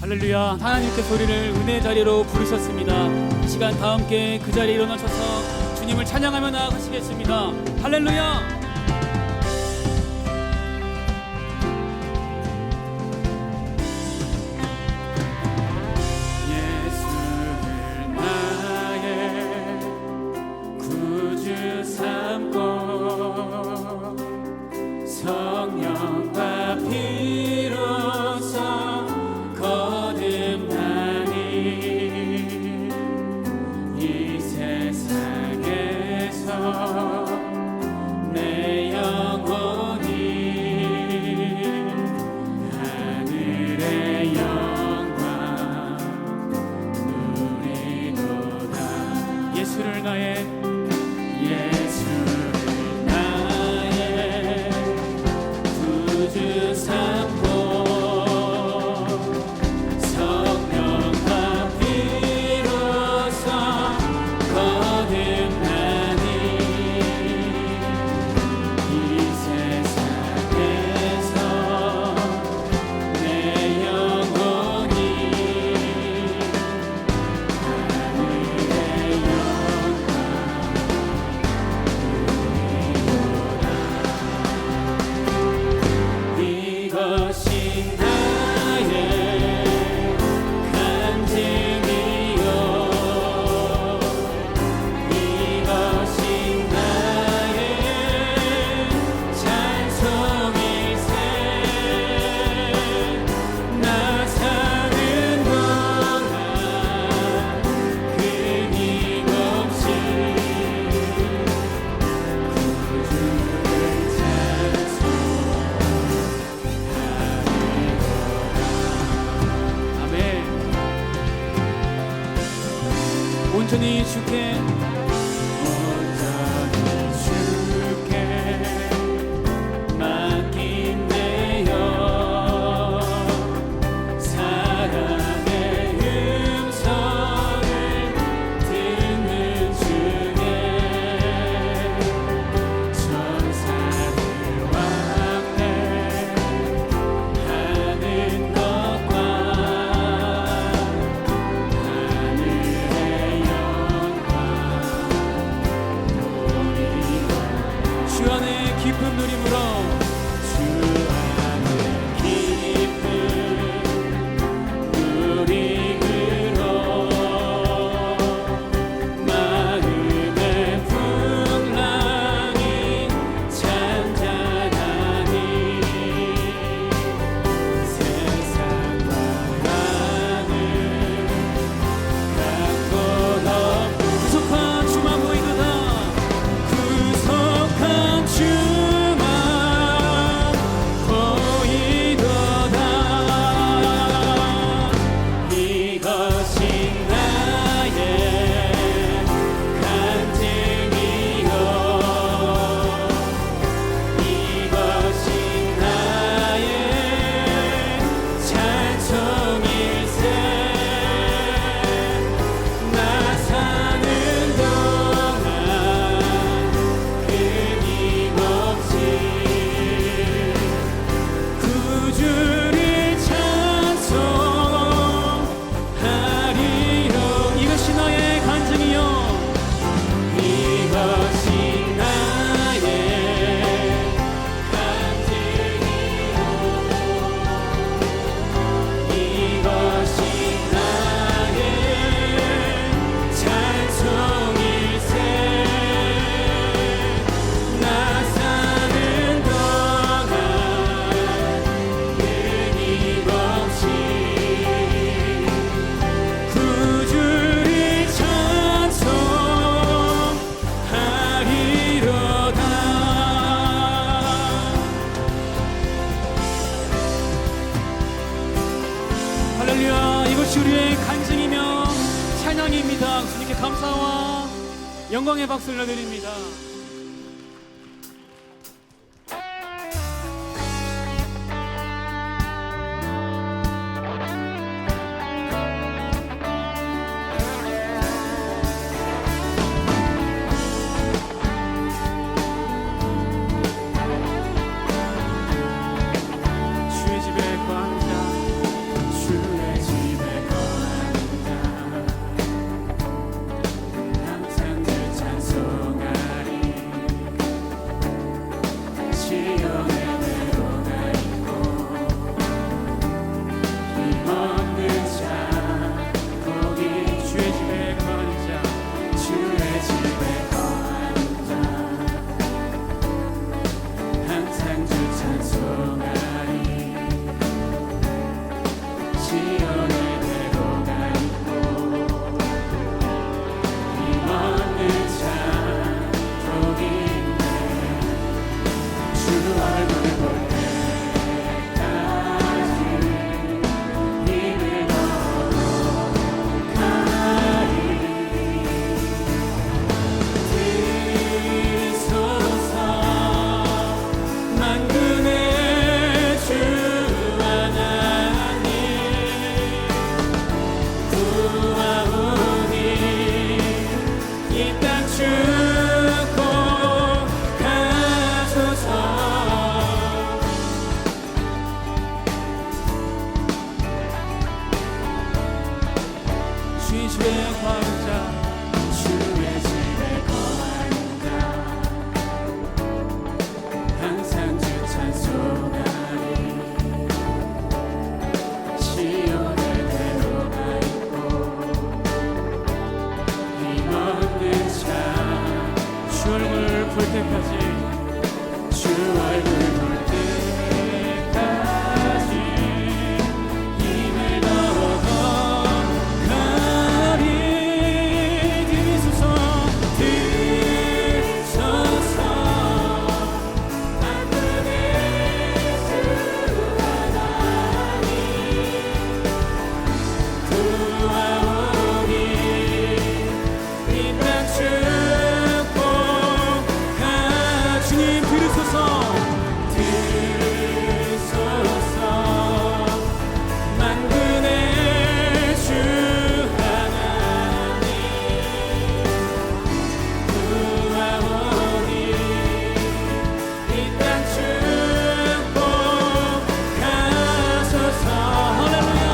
할렐루야. 하나님께서 우리를 은혜 자리로 부르셨습니다. 이 시간 다 함께 그 자리에 일어나셔서 주님을 찬양하며 나아가시겠습니다. 할렐루야. 성령과 피로써 거듭나니 이 세상에서 내 영혼이 하늘의 영광 누리도다. 예수를 나의 주 삼고 성령과 피로써 거듭나니 이 세상에서 내 영혼이 하늘의 영광 이것이 나의 간증이요 이것이 나의 찬송일세 나 사는 동안 끊임없이 구주를 찬송 온전히 주께 맡긴 내 영 사랑의 음성을 듣는 중에 천사들 왕래하는 것과 주 안에 깊은 누림으로 주 안에 깊은 누림으로 마음의 풍랑이 잔잔하니 세상과 하늘 각본 없고 구속한 주만 보이도다. 구속한 주만 보이도다. 이것이 나의 간증이요 이것이 나의 찬송일세 나 사는 동안 끊임없이 구주를 찬송하리로 이것이 나의 간증이요 이것이 나의 간증이요 이것이 나의 찬송일세 나 사는 동안 끊임없이 구주를 찬송하리로다. 할렐루야. 이것이 우리의 간증이며 찬양입니다. 주님께 감사와 영광의 박수를 올려드립니다. 주의 집에 관자 주의 집 주 얼굴 볼 때까지 주 얼굴 볼 때까지 힘을 넣어가리 들으소서 들으소서 만군의 주 하나님 구하오니 이 땅 축복하 주님 들으소서 들으소서 만군의 주 하나님 구하오니 이 땅 축복하소서. 할렐루야.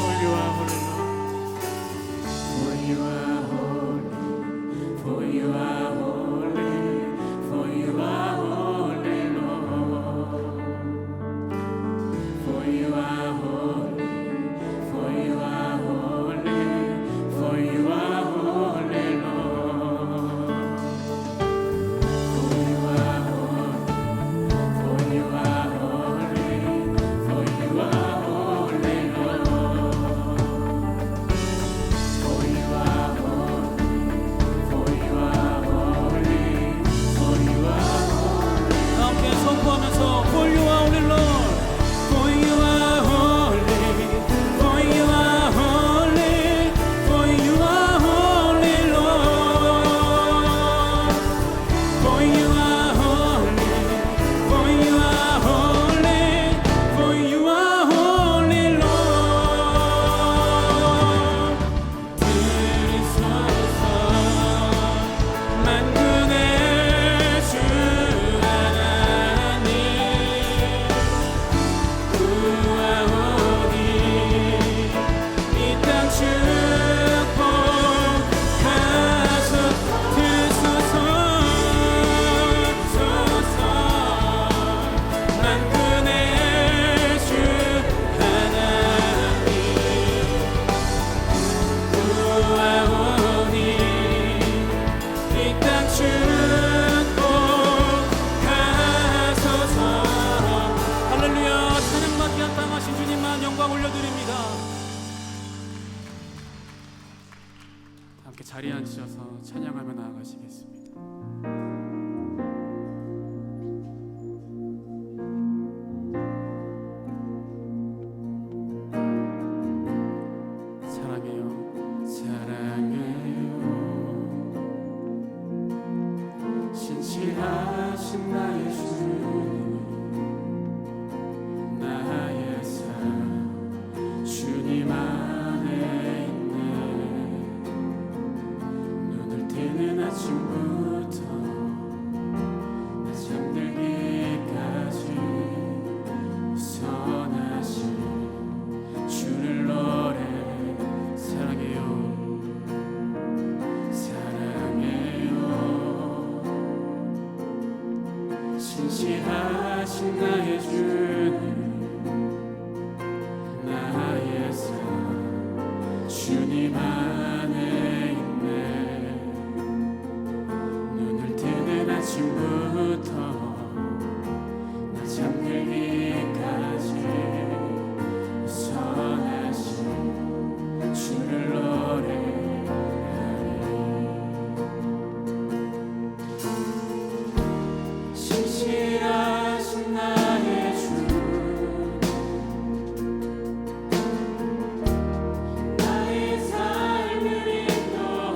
For you are holy, for you are holy, for you are holy, for you are holy, for you are holy, for you are holy, for you are holy, for you are holy, for you are 함께 선포하면서 For you are holy Lord, For you are holy, For you are holy, For you are holy Lord, For you are holy, For you are holy, For you are holy Lord. 들으소서 만군의 주 하나님 구하오니 이 땅 축복하소서. 들으소서 만군의 주 하나님 구하오니 이 땅 축복하소서. 할렐루야. 찬양받기 합당하신 주님만 영광 올려드립니다. 함께 자리에 앉으셔서 찬양하며 나아가시겠습니다. 사랑해요. 사랑해요 신실하신 나의 주님 나의 삶 주님 안에 있네 눈을 뜨는 아침부터 나 잠들기까지 선하신 주를 노래 사랑해요 사랑해요 신실하신 나의 주님 나의 삶 주님 안에 있네 눈을 뜨는 아침부터 나 잠들기까지 선하신 주를 노래하리 신실하신 나의 주 나의 삶을 인도하셨네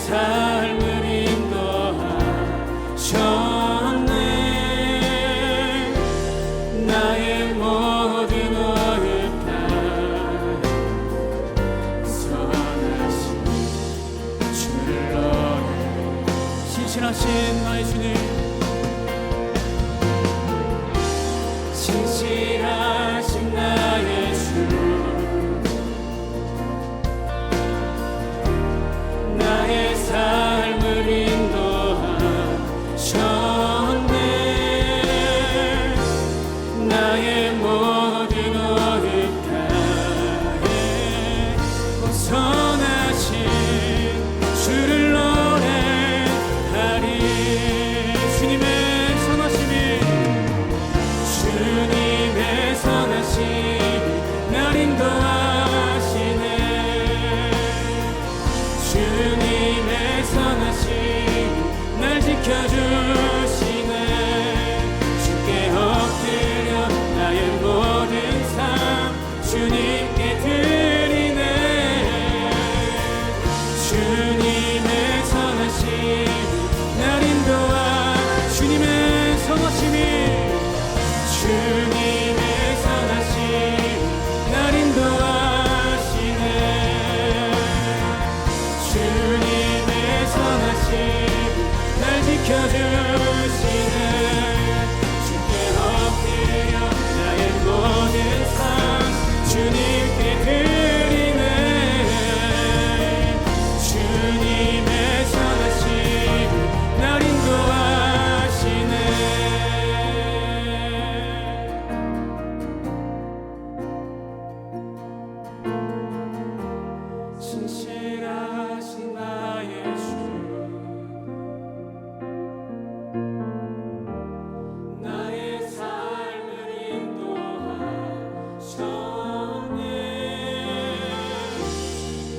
삶을 인도하셨네. 나의 모든 어렵다 선하신 주를 노래. 신실하신 나의 주님, 신실하신 나의 주, 나의 삶을 인도하셨네. 나의 모든 어렵다에 선하신 주를 노래하리. 주님의 선하심이 날 인도하시네. 주님의 선하심이 날 지켜주시네. 주께 엎드려 나의 모든 삶 주님께 드리네. 주님의 선하심이 날 인도하. 주님의 선하심이 주님의 선하심이 날 인도하시네. 주님의 선하심이 날 지켜주시네. 주께 엎드려 나의 모든 삶 주님께 드리네. 주님의 선하심이 날 인도하시네. 신실하신 나의 주, 나의 삶을 인도하셨네.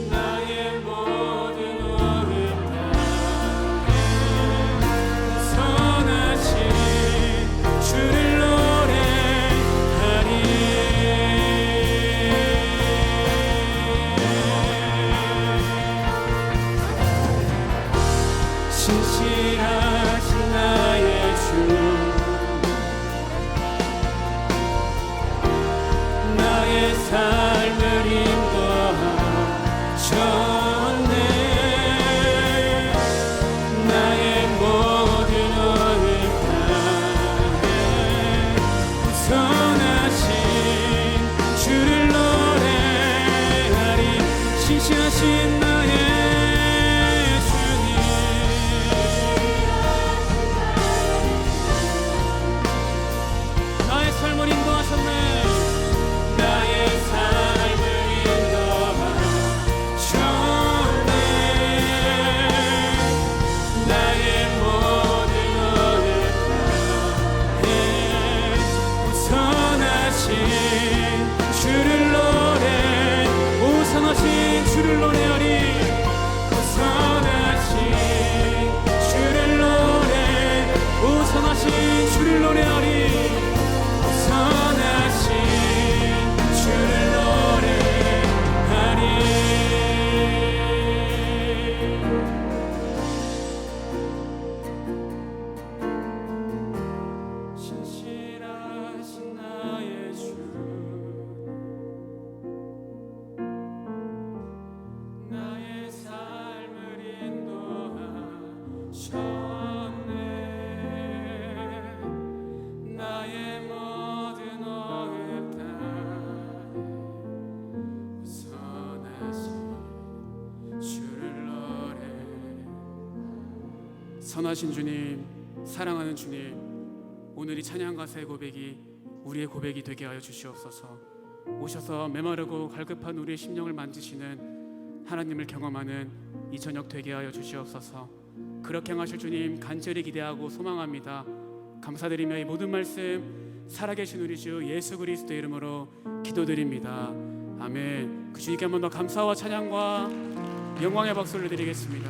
나의 모든 어렵다에 선하신 주를 노래하리. 신실하신 나의 주, 나의 삶을 인도하셨네. 나의 모든 어렵다에 선하신 주를 노래하리. 신실하신 나의 나의 삶을 인도하셨네. 나의 삶을 인도하셨네. 나의 모든 어렵다에 선하신 주를 노래. 오 선하신 주를 노래하리. 선하신 주를 노래. 오 선하신 주를 노래하리. 선하신 주를 노래하리. 신실하신 나의 주, 나의 삶을 인도하셨네. 나의 모든 어렵다에 선하신 주를 노래. 선하신 주님, 사랑하는 주님, 오늘 이 찬양 가사의 고백이 우리의 고백이 되게 하여 주시옵소서. 오셔서 메마르고 갈급한 우리의 심령을 만지시는 하나님을 경험하는 이 저녁 되게 하여 주시옵소서. 그렇게 행하실 주님 간절히 기대하고 소망합니다. 감사드리며 이 모든 말씀 살아계신 우리 주 예수 그리스도의 이름으로 기도드립니다. 아멘. 그 주님께 한 번 더 감사와 찬양과 영광의 박수를 드리겠습니다.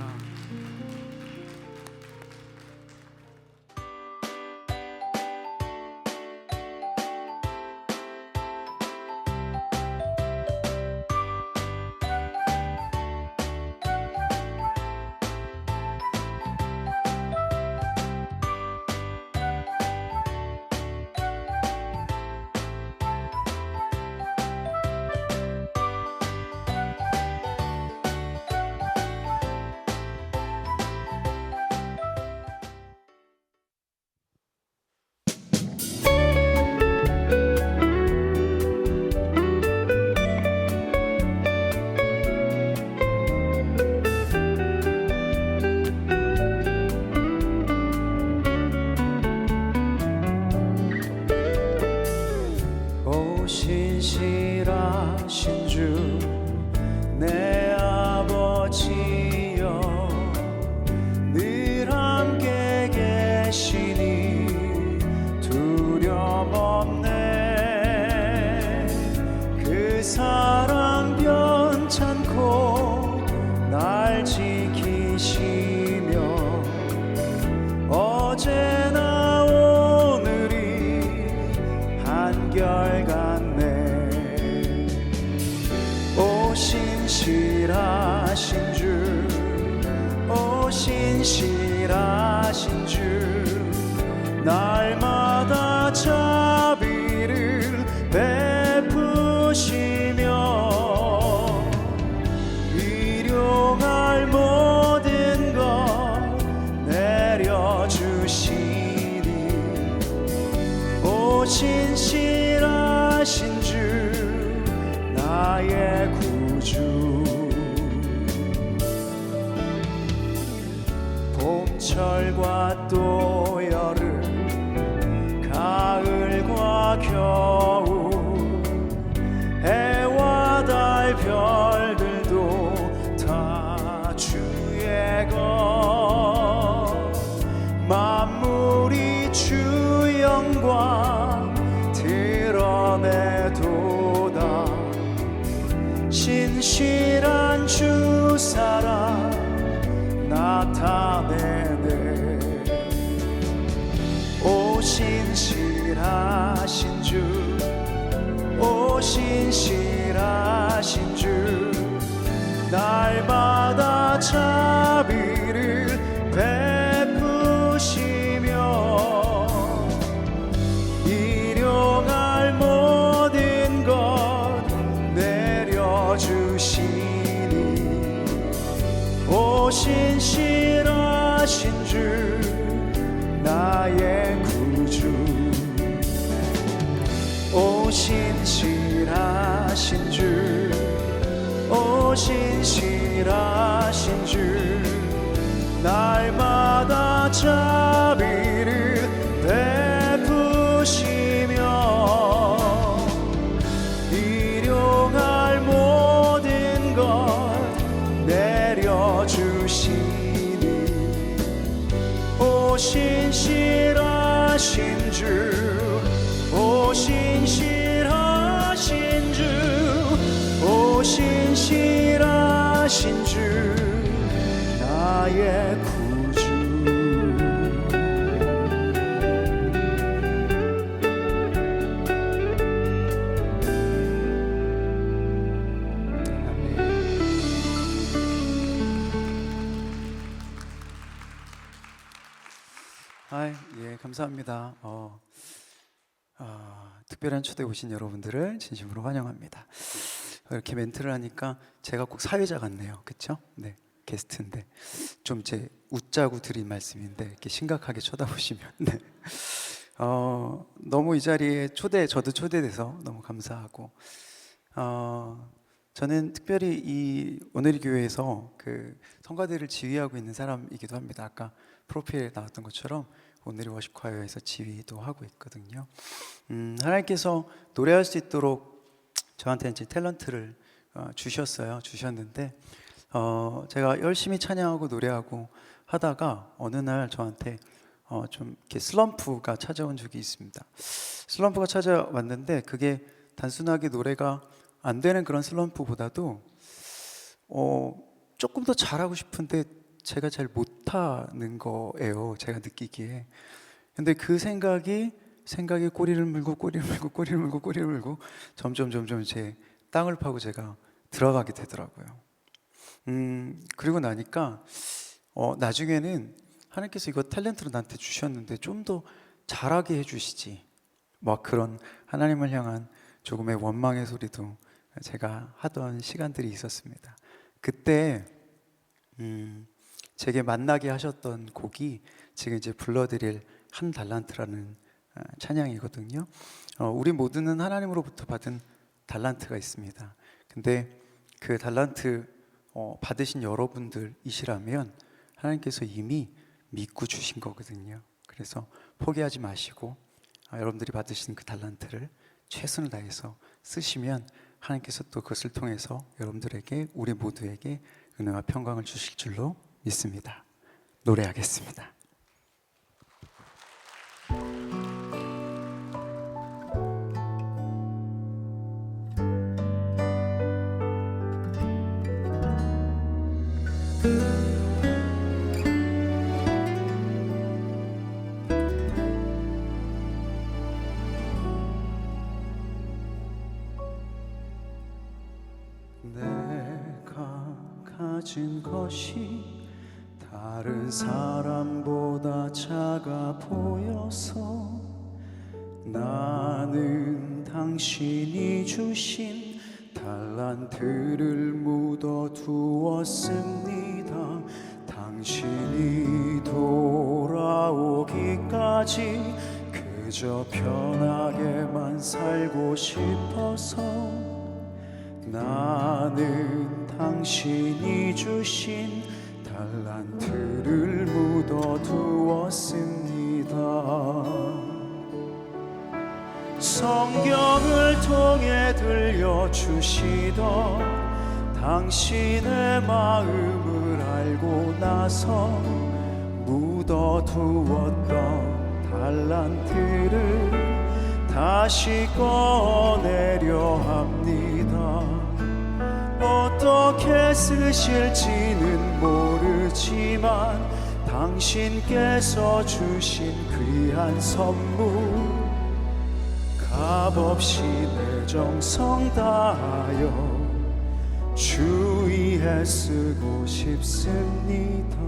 날마다 자비를 베푸시며 일용할 모든 것 내려주시니 오 신실하신 주 나의 구주 봄철과 또 여름 가을과 겨울 해와 달 별들도 다 주의 것 만물이 주 영광 드러내도다 신실한 주 사랑 나타내네 오 신실하신 주 오 신실하신 주 날마다 자비를 베푸시며 일용할 모든 것 내려주시니 오 신실하신 주 나의 구주 오 신실하신 주 오 신실하신 주 날마다 자비를 베푸시며 일용할 모든 것 내려주시니 오 신실하신 주 오 신실하신 주 오 신실하신 주 나의 구주 예, 감사합니다. 특별한 초대 오신 여러분들을 진심으로 환영합니다. 이렇게 멘트를 하니까 제가 꼭 사회자 같네요. 그렇죠? 네, 게스트인데 좀 제 웃자고 드린 말씀인데 이렇게 심각하게 쳐다보시면 네. 너무 이 자리에 저도 초대돼서 너무 감사하고 저는 특별히 이 오늘의 교회에서 그 성가대를 지휘하고 있는 사람이기도 합니다. 아까 프로필에 나왔던 것처럼 오늘의 워십 콰이어에서 지휘도 하고 있거든요. 하나님께서 노래할 수 있도록 저한테 이제 탤런트를 주셨는데 제가 열심히 찬양하고 노래하고 하다가 어느 날 저한테 좀 이렇게 슬럼프가 찾아온 적이 있습니다. 슬럼프가 찾아왔는데 그게 단순하게 노래가 안 되는 그런 슬럼프보다도 조금 더 잘하고 싶은데 제가 잘 못하는 거예요. 제가 느끼기에. 근데 그 생각이 꼬리를 물고 점점 제 땅을 파고 제가 들어가게 되더라고요. 그리고 나니까 나중에는 하나님께서 이거 탤런트로 나한테 주셨는데 좀 더 잘하게 해주시지, 막 그런 하나님을 향한 조금의 원망의 소리도 제가 하던 시간들이 있었습니다. 그때 제게 만나게 하셨던 곡이 지금 이제 불러드릴 한 달란트라는 찬양이거든요. 우리 모두는 하나님으로부터 받은 달란트가 있습니다. 근데 그 달란트 받으신 여러분들이시라면 하나님께서 이미 믿고 주신 거거든요. 그래서 포기하지 마시고 여러분들이 받으신 그 달란트를 최선을 다해서 쓰시면 하나님께서 또 그것을 통해서 여러분들에게, 우리 모두에게 은혜와 평강을 주실 줄로 믿습니다. 노래하겠습니다. 내가 가진 것이 다 다른 사람보다 작아 보여서 나는 당신이 주신 달란트를 묻어두었습니다. 당신이 돌아오기까지 그저 편하게만 살고 싶어서 나는 당신이 주신 달란트를 묻어두었습니다. 성경을 통해 들려주시던 당신의 마음을 알고 나서 묻어두었던 달란트를 다시 꺼내려 합니다. 어떻게 쓰실지는 모르지만 당신께서 주신 귀한 선물 값없이 내 정성 다하여 주위에 쓰고 싶습니다.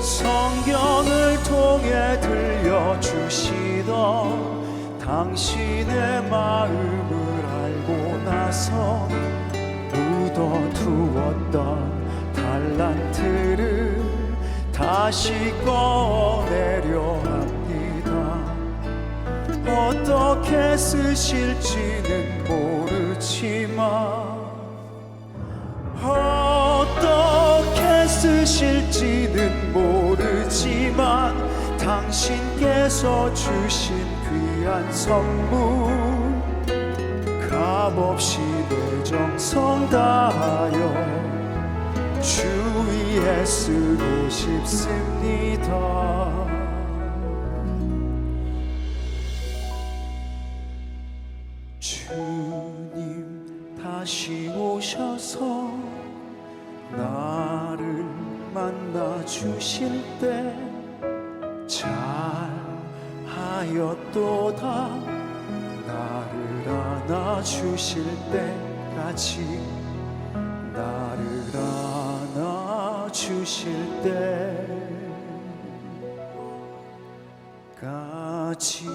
성경을 통해 들려주시던 당신의 마음을 알고 나서 묻어두었던 달란트를 다시 꺼내려 합니다. 어떻게 쓰실지는 모르지만 어떻게 쓰실지는 모르지만 당신께서 주신 귀한 선물 값없이 내 정성 다하여 주위에 쓰고 싶습니다. 주님 다시 오셔서 나를 만나 주실 때 잘하였도다. 나를 안아 주실 때까지 나를 안아 주실 때까지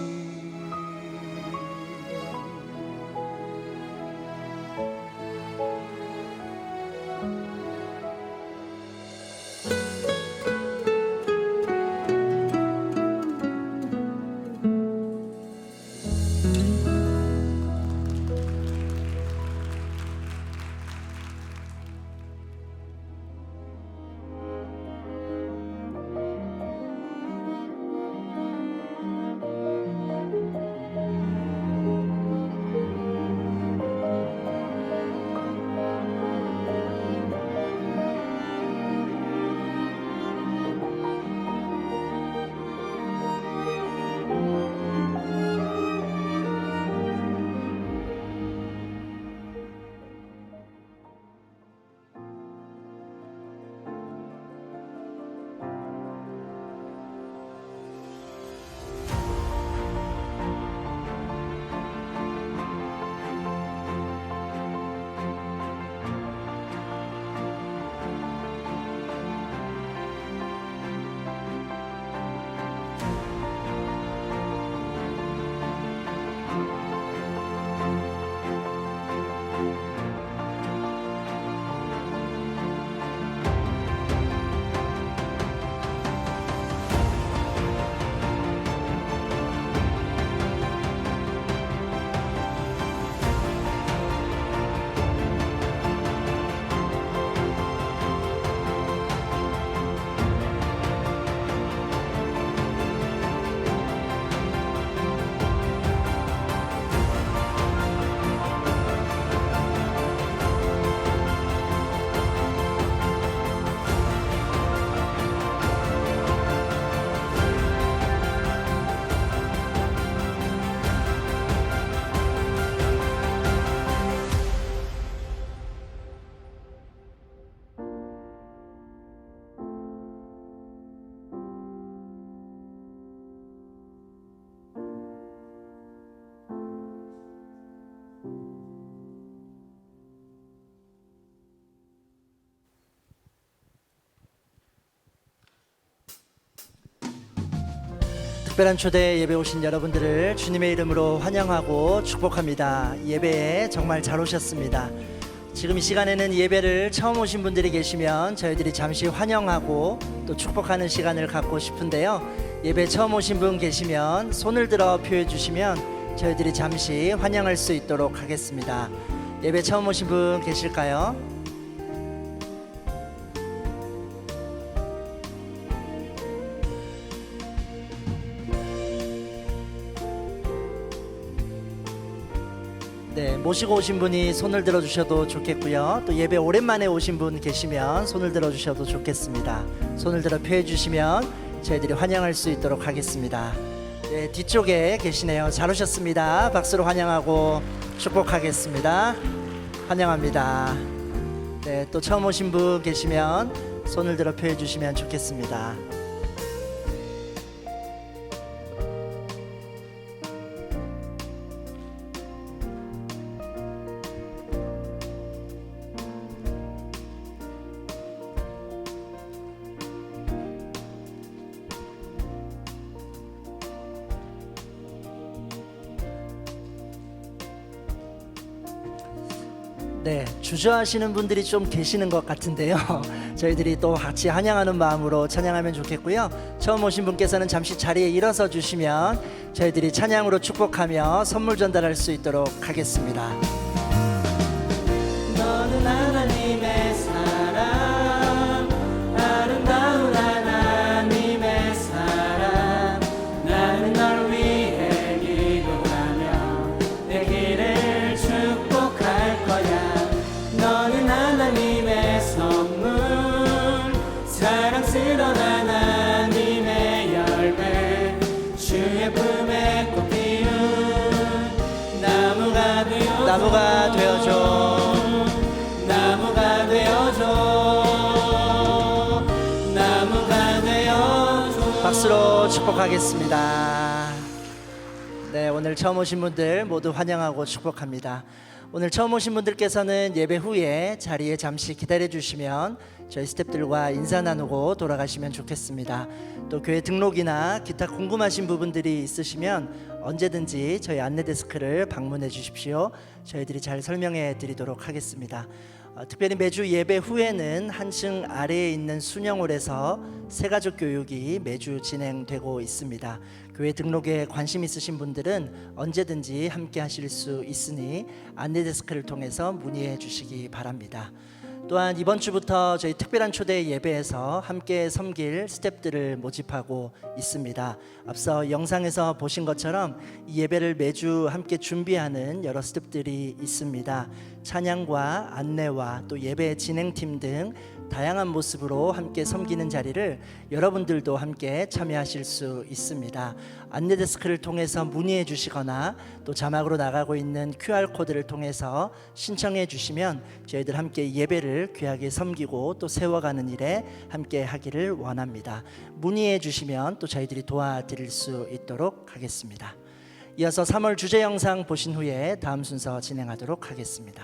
특별한 초대 예배 오신 여러분들을 주님의 이름으로 환영하고 축복합니다. 예배에 정말 잘 오셨습니다. 지금 이 시간에는 예배를 처음 오신 분들이 계시면 저희들이 잠시 환영하고 또 축복하는 시간을 갖고 싶은데요. 예배 처음 오신 분 계시면 손을 들어 표해 주시면 저희들이 잠시 환영할 수 있도록 하겠습니다. 예배 처음 오신 분 계실까요? 네, 모시고 오신 분이 손을 들어주셔도 좋겠고요. 또 예배 오랜만에 오신 분 계시면 손을 들어주셔도 좋겠습니다. 손을 들어 표해 주시면 저희들이 환영할 수 있도록 하겠습니다. 네, 뒤쪽에 계시네요. 잘 오셨습니다. 박수로 환영하고 축복하겠습니다. 환영합니다. 네, 또 처음 오신 분 계시면 손을 들어 표해 주시면 좋겠습니다. 네, 주저하시는 분들이 좀 계시는 것 같은데요. 저희들이 또 같이 환영하는 마음으로 찬양하면 좋겠고요. 처음 오신 분께서는 잠시 자리에 일어서 주시면 저희들이 찬양으로 축복하며 선물 전달할 수 있도록 하겠습니다. 너는 하나님의 사랑, 아름다운 하나님의 사랑. 나는 널 위해 기도하며 내 길을 축복할 거야. 너는 하나님의 선물, 사랑스러운 하나님의 열매, 주의 품에 꽃 피운 나무가 되어줘. 나무가 되어줘. 나무가 되어줘. 나무가 되어줘. 박수로 축복하겠습니다. 네, 오늘 처음 오신 분들 모두 환영하고 축복합니다. 오늘 처음 오신 분들께서는 예배 후에 자리에 잠시 기다려 주시면 저희 스태프들과 인사 나누고 돌아가시면 좋겠습니다. 또 교회 등록이나 기타 궁금하신 부분들이 있으시면 언제든지 저희 안내 데스크를 방문해 주십시오. 저희들이 잘 설명해 드리도록 하겠습니다. 특별히 매주 예배 후에는 한층 아래에 있는 순영홀에서 새가족 교육이 매주 진행되고 있습니다. 교회 등록에 관심 있으신 분들은 언제든지 함께 하실 수 있으니 안내 데스크를 통해서 문의해 주시기 바랍니다. 또한 이번 주부터 저희 특별한 초대 예배에서 함께 섬길 스태프들을 모집하고 있습니다. 앞서 영상에서 보신 것처럼 이 예배를 매주 함께 준비하는 여러 스태프들이 있습니다. 찬양과 안내와 또 예배 진행팀 등 다양한 모습으로 함께 섬기는 자리를 여러분들도 함께 참여하실 수 있습니다. 안내 데스크를 통해서 문의해 주시거나 또 자막으로 나가고 있는 QR코드를 통해서 신청해 주시면 저희들 함께 예배를 귀하게 섬기고 또 세워가는 일에 함께 하기를 원합니다. 문의해 주시면 또 저희들이 도와드릴 수 있도록 하겠습니다. 이어서 3월 주제 영상 보신 후에 다음 순서 진행하도록 하겠습니다.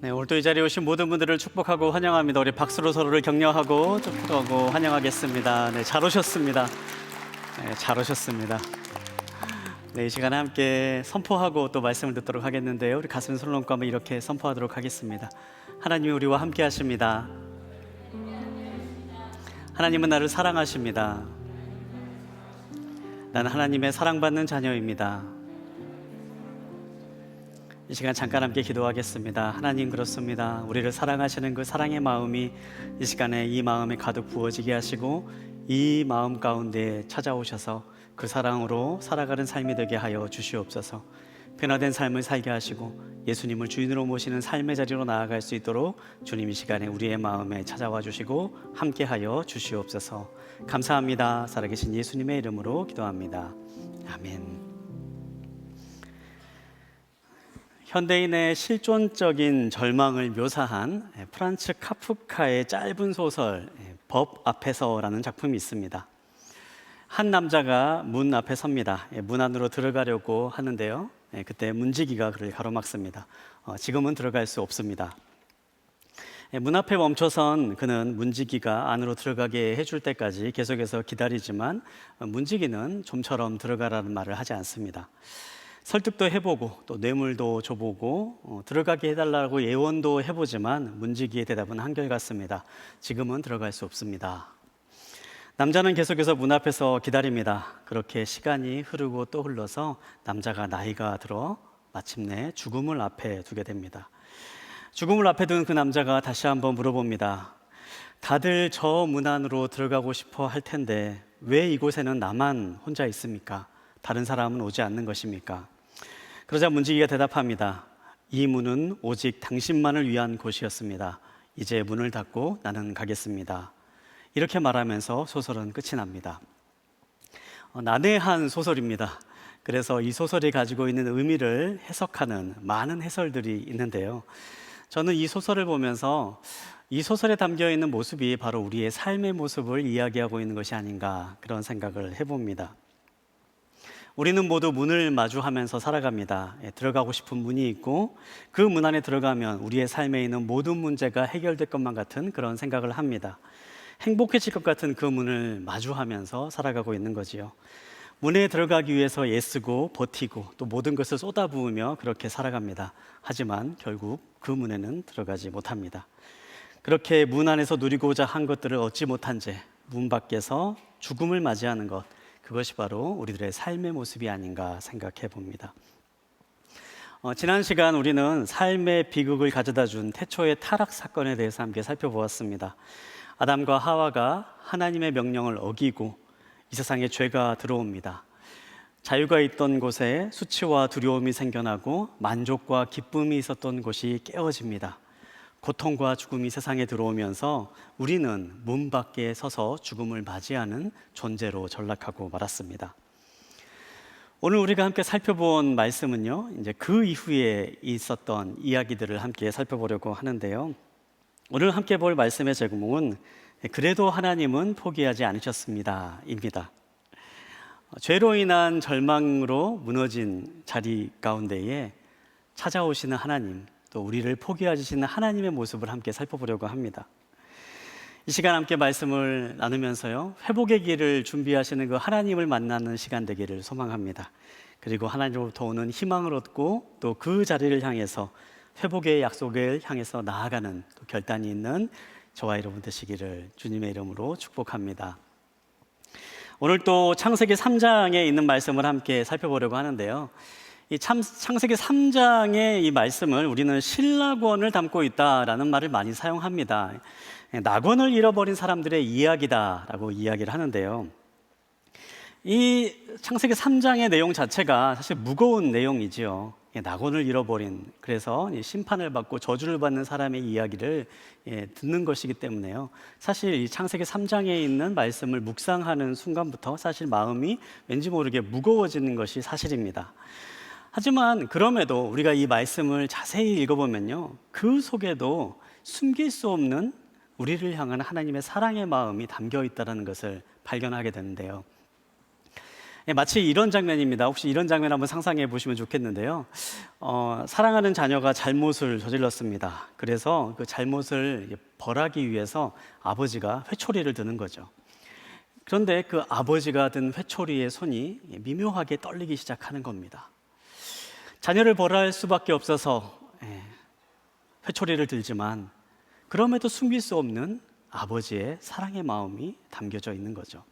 네, 오늘도 이 자리에 오신 모든 분들을 축복하고 환영합니다. 우리 박수로 서로를 격려하고 축복하고 환영하겠습니다. 네, 잘 오셨습니다. 네, 잘 오셨습니다. 네, 이 시간에 함께 선포하고 또 말씀을 듣도록 하겠는데요. 우리 가슴 솔로몬과 한번 이렇게 선포하도록 하겠습니다. 하나님이 우리와 함께 하십니다. 하나님은 나를 사랑하십니다. 나는 하나님의 사랑받는 자녀입니다. 이 시간 잠깐 함께 기도하겠습니다. 하나님, 그렇습니다. 우리를 사랑하시는 그 사랑의 마음이 이 시간에 이 마음에 가득 부어지게 하시고 이 마음 가운데 찾아오셔서 그 사랑으로 살아가는 삶이 되게 하여 주시옵소서. 변화된 삶을 살게 하시고 예수님을 주인으로 모시는 삶의 자리로 나아갈 수 있도록 주님 이 시간에 우리의 마음에 찾아와 주시고 함께하여 주시옵소서. 감사합니다. 살아계신 예수님의 이름으로 기도합니다. 아멘. 현대인의 실존적인 절망을 묘사한 프란츠 카프카의 짧은 소설 법 앞에서라는 작품이 있습니다. 한 남자가 문 앞에 섭니다. 문 안으로 들어가려고 하는데요, 그때 문지기가 그를 가로막습니다. 지금은 들어갈 수 없습니다. 문 앞에 멈춰선 그는 문지기가 안으로 들어가게 해줄 때까지 계속해서 기다리지만 문지기는 좀처럼 들어가라는 말을 하지 않습니다. 설득도 해보고 또 뇌물도 줘보고 들어가게 해달라고 예원도 해보지만 문지기의 대답은 한결같습니다. 지금은 들어갈 수 없습니다. 남자는 계속해서 문 앞에서 기다립니다. 그렇게 시간이 흐르고 또 흘러서 남자가 나이가 들어 마침내 죽음을 앞에 두게 됩니다. 죽음을 앞에 둔 그 남자가 다시 한번 물어봅니다. 다들 저 문 안으로 들어가고 싶어 할 텐데 왜 이곳에는 나만 혼자 있습니까? 다른 사람은 오지 않는 것입니까? 그러자 문지기가 대답합니다. 이 문은 오직 당신만을 위한 곳이었습니다. 이제 문을 닫고 나는 가겠습니다. 이렇게 말하면서 소설은 끝이 납니다. 난해한 소설입니다. 그래서 이 소설이 가지고 있는 의미를 해석하는 많은 해설들이 있는데요, 저는 이 소설을 보면서 이 소설에 담겨 있는 모습이 바로 우리의 삶의 모습을 이야기하고 있는 것이 아닌가, 그런 생각을 해봅니다. 우리는 모두 문을 마주하면서 살아갑니다. 들어가고 싶은 문이 있고 그 문 안에 들어가면 우리의 삶에 있는 모든 문제가 해결될 것만 같은 그런 생각을 합니다. 행복해질 것 같은 그 문을 마주하면서 살아가고 있는 거지요. 문에 들어가기 위해서 애쓰고 버티고 또 모든 것을 쏟아부으며 그렇게 살아갑니다. 하지만 결국 그 문에는 들어가지 못합니다. 그렇게 문 안에서 누리고자 한 것들을 얻지 못한 채 문 밖에서 죽음을 맞이하는 것, 그것이 바로 우리들의 삶의 모습이 아닌가 생각해 봅니다. 지난 시간 우리는 삶의 비극을 가져다 준 태초의 타락 사건에 대해서 함께 살펴보았습니다. 아담과 하와가 하나님의 명령을 어기고 이 세상에 죄가 들어옵니다. 자유가 있던 곳에 수치와 두려움이 생겨나고 만족과 기쁨이 있었던 곳이 깨어집니다. 고통과 죽음이 세상에 들어오면서 우리는 문 밖에 서서 죽음을 맞이하는 존재로 전락하고 말았습니다. 오늘 우리가 함께 살펴본 말씀은요, 이제 그 이후에 있었던 이야기들을 함께 살펴보려고 하는데요, 오늘 함께 볼 말씀의 제목은 그래도 하나님은 포기하지 않으셨습니다 입니다. 죄로 인한 절망으로 무너진 자리 가운데에 찾아오시는 하나님, 또 우리를 포기하시는 하나님의 모습을 함께 살펴보려고 합니다. 이 시간 함께 말씀을 나누면서요, 회복의 길을 준비하시는 그 하나님을 만나는 시간 되기를 소망합니다. 그리고 하나님으로부터 오는 희망을 얻고 또 그 자리를 향해서 회복의 약속을 향해서 나아가는 또 결단이 있는 저와 여러분 되시기를 주님의 이름으로 축복합니다. 오늘 또 창세기 3장에 있는 말씀을 함께 살펴보려고 하는데요, 이 창세기 3장의 이 말씀을 우리는 신락원을 담고 있다라는 말을 많이 사용합니다. 낙원을 잃어버린 사람들의 이야기다라고 이야기를 하는데요, 이 창세기 3장의 내용 자체가 사실 무거운 내용이지요. 낙원을 잃어버린, 그래서 심판을 받고 저주를 받는 사람의 이야기를 듣는 것이기 때문에요, 사실 이 창세기 3장에 있는 말씀을 묵상하는 순간부터 사실 마음이 왠지 모르게 무거워지는 것이 사실입니다. 하지만 그럼에도 우리가 이 말씀을 자세히 읽어보면요, 그 속에도 숨길 수 없는 우리를 향한 하나님의 사랑의 마음이 담겨 있다는 것을 발견하게 되는데요, 마치 이런 장면입니다. 혹시 이런 장면 한번 상상해 보시면 좋겠는데요, 사랑하는 자녀가 잘못을 저질렀습니다. 그래서 그 잘못을 벌하기 위해서 아버지가 회초리를 드는 거죠. 그런데 그 아버지가 든 회초리의 손이 미묘하게 떨리기 시작하는 겁니다. 자녀를 벌할 수밖에 없어서 회초리를 들지만 그럼에도 숨길 수 없는 아버지의 사랑의 마음이 담겨져 있는 거죠.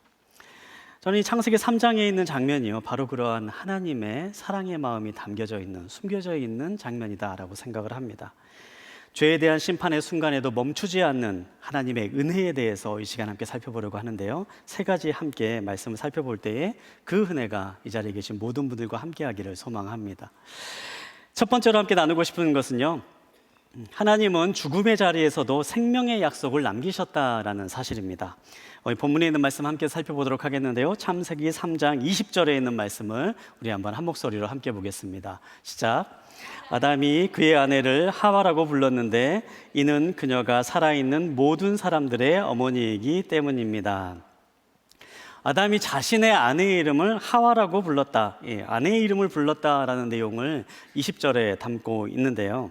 저는 이 창세기 3장에 있는 장면이요, 바로 그러한 하나님의 사랑의 마음이 담겨져 있는, 숨겨져 있는 장면이다라고 생각을 합니다. 죄에 대한 심판의 순간에도 멈추지 않는 하나님의 은혜에 대해서 이 시간 함께 살펴보려고 하는데요, 세 가지 함께 말씀을 살펴볼 때에 그 은혜가 이 자리에 계신 모든 분들과 함께 하기를 소망합니다. 첫 번째로 함께 나누고 싶은 것은요, 하나님은 죽음의 자리에서도 생명의 약속을 남기셨다라는 사실입니다. 본문에 있는 말씀 함께 살펴보도록 하겠는데요, 창세기 3장 20절에 있는 말씀을 우리 한번 한 목소리로 함께 보겠습니다. 시작. 아담이 그의 아내를 하와라고 불렀는데 이는 그녀가 살아있는 모든 사람들의 어머니이기 때문입니다. 아담이 자신의 아내의 이름을 하와라고 불렀다, 아내의 이름을 불렀다라는 내용을 20절에 담고 있는데요,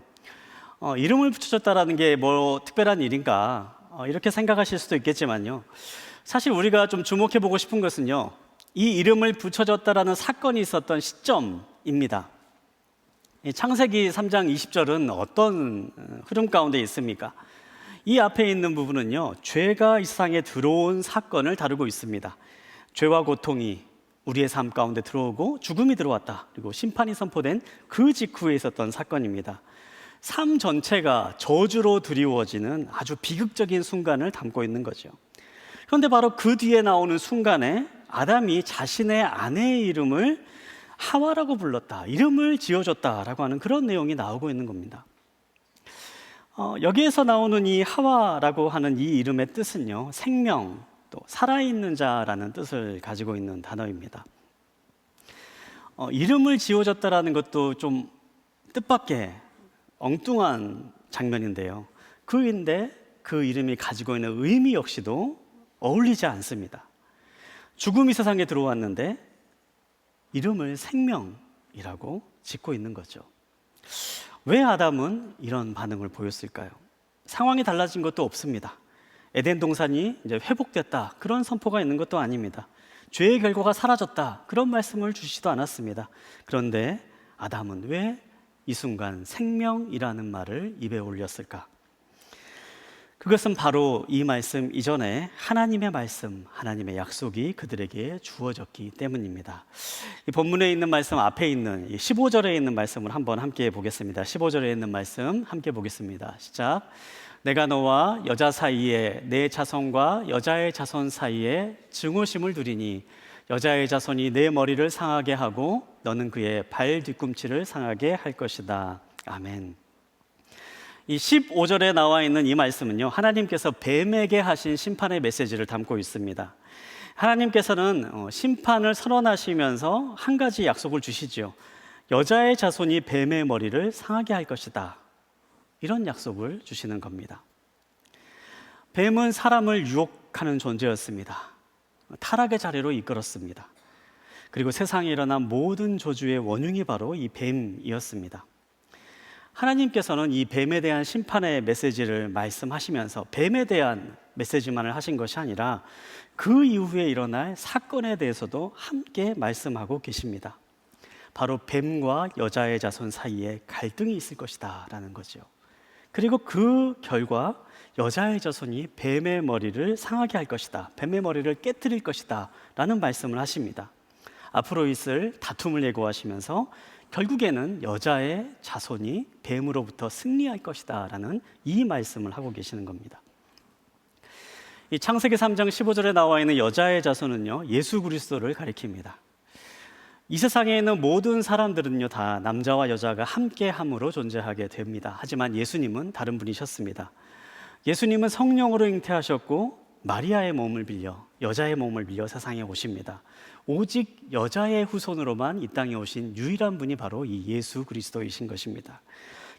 이름을 붙여줬다라는 게 뭐 특별한 일인가, 이렇게 생각하실 수도 있겠지만요, 사실 우리가 좀 주목해 보고 싶은 것은요, 이 이름을 붙여줬다라는 사건이 있었던 시점입니다. 창세기 3장 20절은 어떤 흐름 가운데 있습니까? 이 앞에 있는 부분은요, 죄가 이 세상에 들어온 사건을 다루고 있습니다. 죄와 고통이 우리의 삶 가운데 들어오고 죽음이 들어왔다, 그리고 심판이 선포된 그 직후에 있었던 사건입니다. 삶 전체가 저주로 드리워지는 아주 비극적인 순간을 담고 있는 거죠. 그런데 바로 그 뒤에 나오는 순간에 아담이 자신의 아내의 이름을 하와라고 불렀다, 이름을 지어줬다라고 하는 그런 내용이 나오고 있는 겁니다. 여기에서 나오는 이 하와라고 하는 이 이름의 뜻은요, 생명, 또 살아있는 자라는 뜻을 가지고 있는 단어입니다. 이름을 지어줬다라는 것도 좀 뜻밖의 엉뚱한 장면인데요, 그인데 그 이름이 가지고 있는 의미 역시도 어울리지 않습니다. 죽음이 세상에 들어왔는데 이름을 생명이라고 짓고 있는 거죠. 왜 아담은 이런 반응을 보였을까요? 상황이 달라진 것도 없습니다. 에덴 동산이 이제 회복됐다, 그런 선포가 있는 것도 아닙니다. 죄의 결과가 사라졌다, 그런 말씀을 주시지도 않았습니다. 그런데 아담은 왜 이 순간 생명이라는 말을 입에 올렸을까? 그것은 바로 이 말씀 이전에 하나님의 말씀, 하나님의 약속이 그들에게 주어졌기 때문입니다. 이 본문에 있는 말씀 앞에 있는 이 15절에 있는 말씀을 한번 함께 보겠습니다. 15절에 있는 말씀 함께 보겠습니다. 시작. 내가 너와 여자 사이에 내 자손과 여자의 자손 사이에 증오심을 두리니 여자의 자손이 내 머리를 상하게 하고 너는 그의 발 뒤꿈치를 상하게 할 것이다. 아멘. 이 15절에 나와 있는 이 말씀은요, 하나님께서 뱀에게 하신 심판의 메시지를 담고 있습니다. 하나님께서는 심판을 선언하시면서 한 가지 약속을 주시죠. 여자의 자손이 뱀의 머리를 상하게 할 것이다, 이런 약속을 주시는 겁니다. 뱀은 사람을 유혹하는 존재였습니다. 타락의 자리로 이끌었습니다. 그리고 세상에 일어난 모든 저주의 원흉이 바로 이 뱀이었습니다. 하나님께서는 이 뱀에 대한 심판의 메시지를 말씀하시면서 뱀에 대한 메시지만을 하신 것이 아니라 그 이후에 일어날 사건에 대해서도 함께 말씀하고 계십니다. 바로 뱀과 여자의 자손 사이에 갈등이 있을 것이다 라는 거죠. 그리고 그 결과 여자의 자손이 뱀의 머리를 상하게 할 것이다, 뱀의 머리를 깨뜨릴 것이다 라는 말씀을 하십니다. 앞으로 있을 다툼을 예고하시면서 결국에는 여자의 자손이 뱀으로부터 승리할 것이다 라는 이 말씀을 하고 계시는 겁니다. 이 창세기 3장 15절에 나와 있는 여자의 자손은요, 예수 그리스도를 가리킵니다. 이 세상에 있는 모든 사람들은요, 다 남자와 여자가 함께함으로 존재하게 됩니다. 하지만 예수님은 다른 분이셨습니다. 예수님은 성령으로 잉태하셨고 마리아의 몸을 빌려, 여자의 몸을 빌려 세상에 오십니다. 오직 여자의 후손으로만 이 땅에 오신 유일한 분이 바로 이 예수 그리스도이신 것입니다.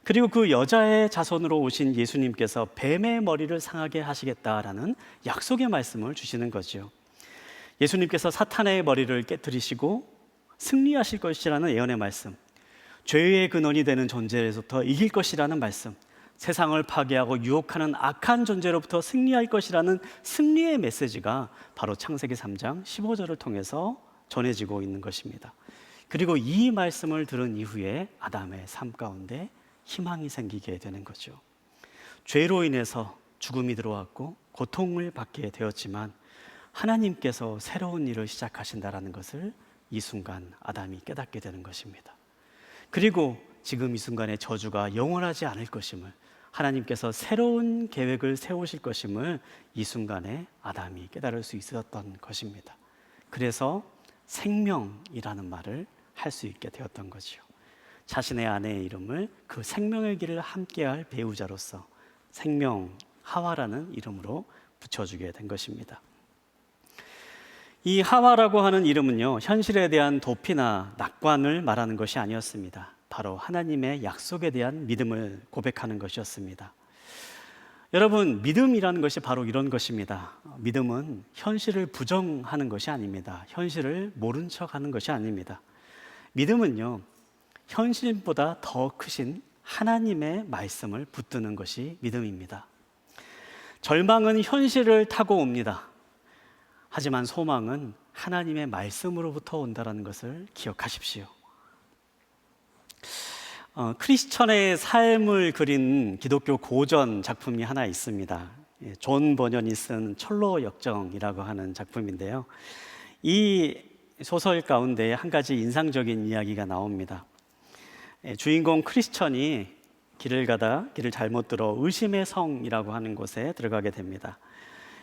그리고 그 여자의 자손으로 오신 예수님께서 뱀의 머리를 상하게 하시겠다라는 약속의 말씀을 주시는 거죠. 예수님께서 사탄의 머리를 깨뜨리시고 승리하실 것이라는 예언의 말씀, 죄의 근원이 되는 존재에서부터 이길 것이라는 말씀, 세상을 파괴하고 유혹하는 악한 존재로부터 승리할 것이라는 승리의 메시지가 바로 창세기 3장 15절을 통해서 전해지고 있는 것입니다. 그리고 이 말씀을 들은 이후에 아담의 삶 가운데 희망이 생기게 되는 거죠. 죄로 인해서 죽음이 들어왔고 고통을 받게 되었지만 하나님께서 새로운 일을 시작하신다라는 것을 이 순간 아담이 깨닫게 되는 것입니다. 그리고 지금 이 순간의 저주가 영원하지 않을 것임을, 하나님께서 새로운 계획을 세우실 것임을 이 순간에 아담이 깨달을 수 있었던 것입니다. 그래서 생명이라는 말을 할 수 있게 되었던 거죠. 자신의 아내의 이름을 그 생명의 길을 함께할 배우자로서 생명 하와라는 이름으로 붙여주게 된 것입니다. 이 하와라고 하는 이름은요, 현실에 대한 도피나 낙관을 말하는 것이 아니었습니다. 바로 하나님의 약속에 대한 믿음을 고백하는 것이었습니다. 여러분, 믿음이라는 것이 바로 이런 것입니다. 믿음은 현실을 부정하는 것이 아닙니다. 현실을 모른 척하는 것이 아닙니다. 믿음은요, 현실보다 더 크신 하나님의 말씀을 붙드는 것이 믿음입니다. 절망은 현실을 타고 옵니다. 하지만 소망은 하나님의 말씀으로부터 온다는 것을 기억하십시오. 크리스천의 삶을 그린 기독교 고전 작품이 하나 있습니다. 존 버년이 쓴 철로 역정이라고 하는 작품인데요. 이 소설 가운데 한 가지 인상적인 이야기가 나옵니다. 주인공 크리스천이 길을 가다 길을 잘못 들어 의심의 성이라고 하는 곳에 들어가게 됩니다.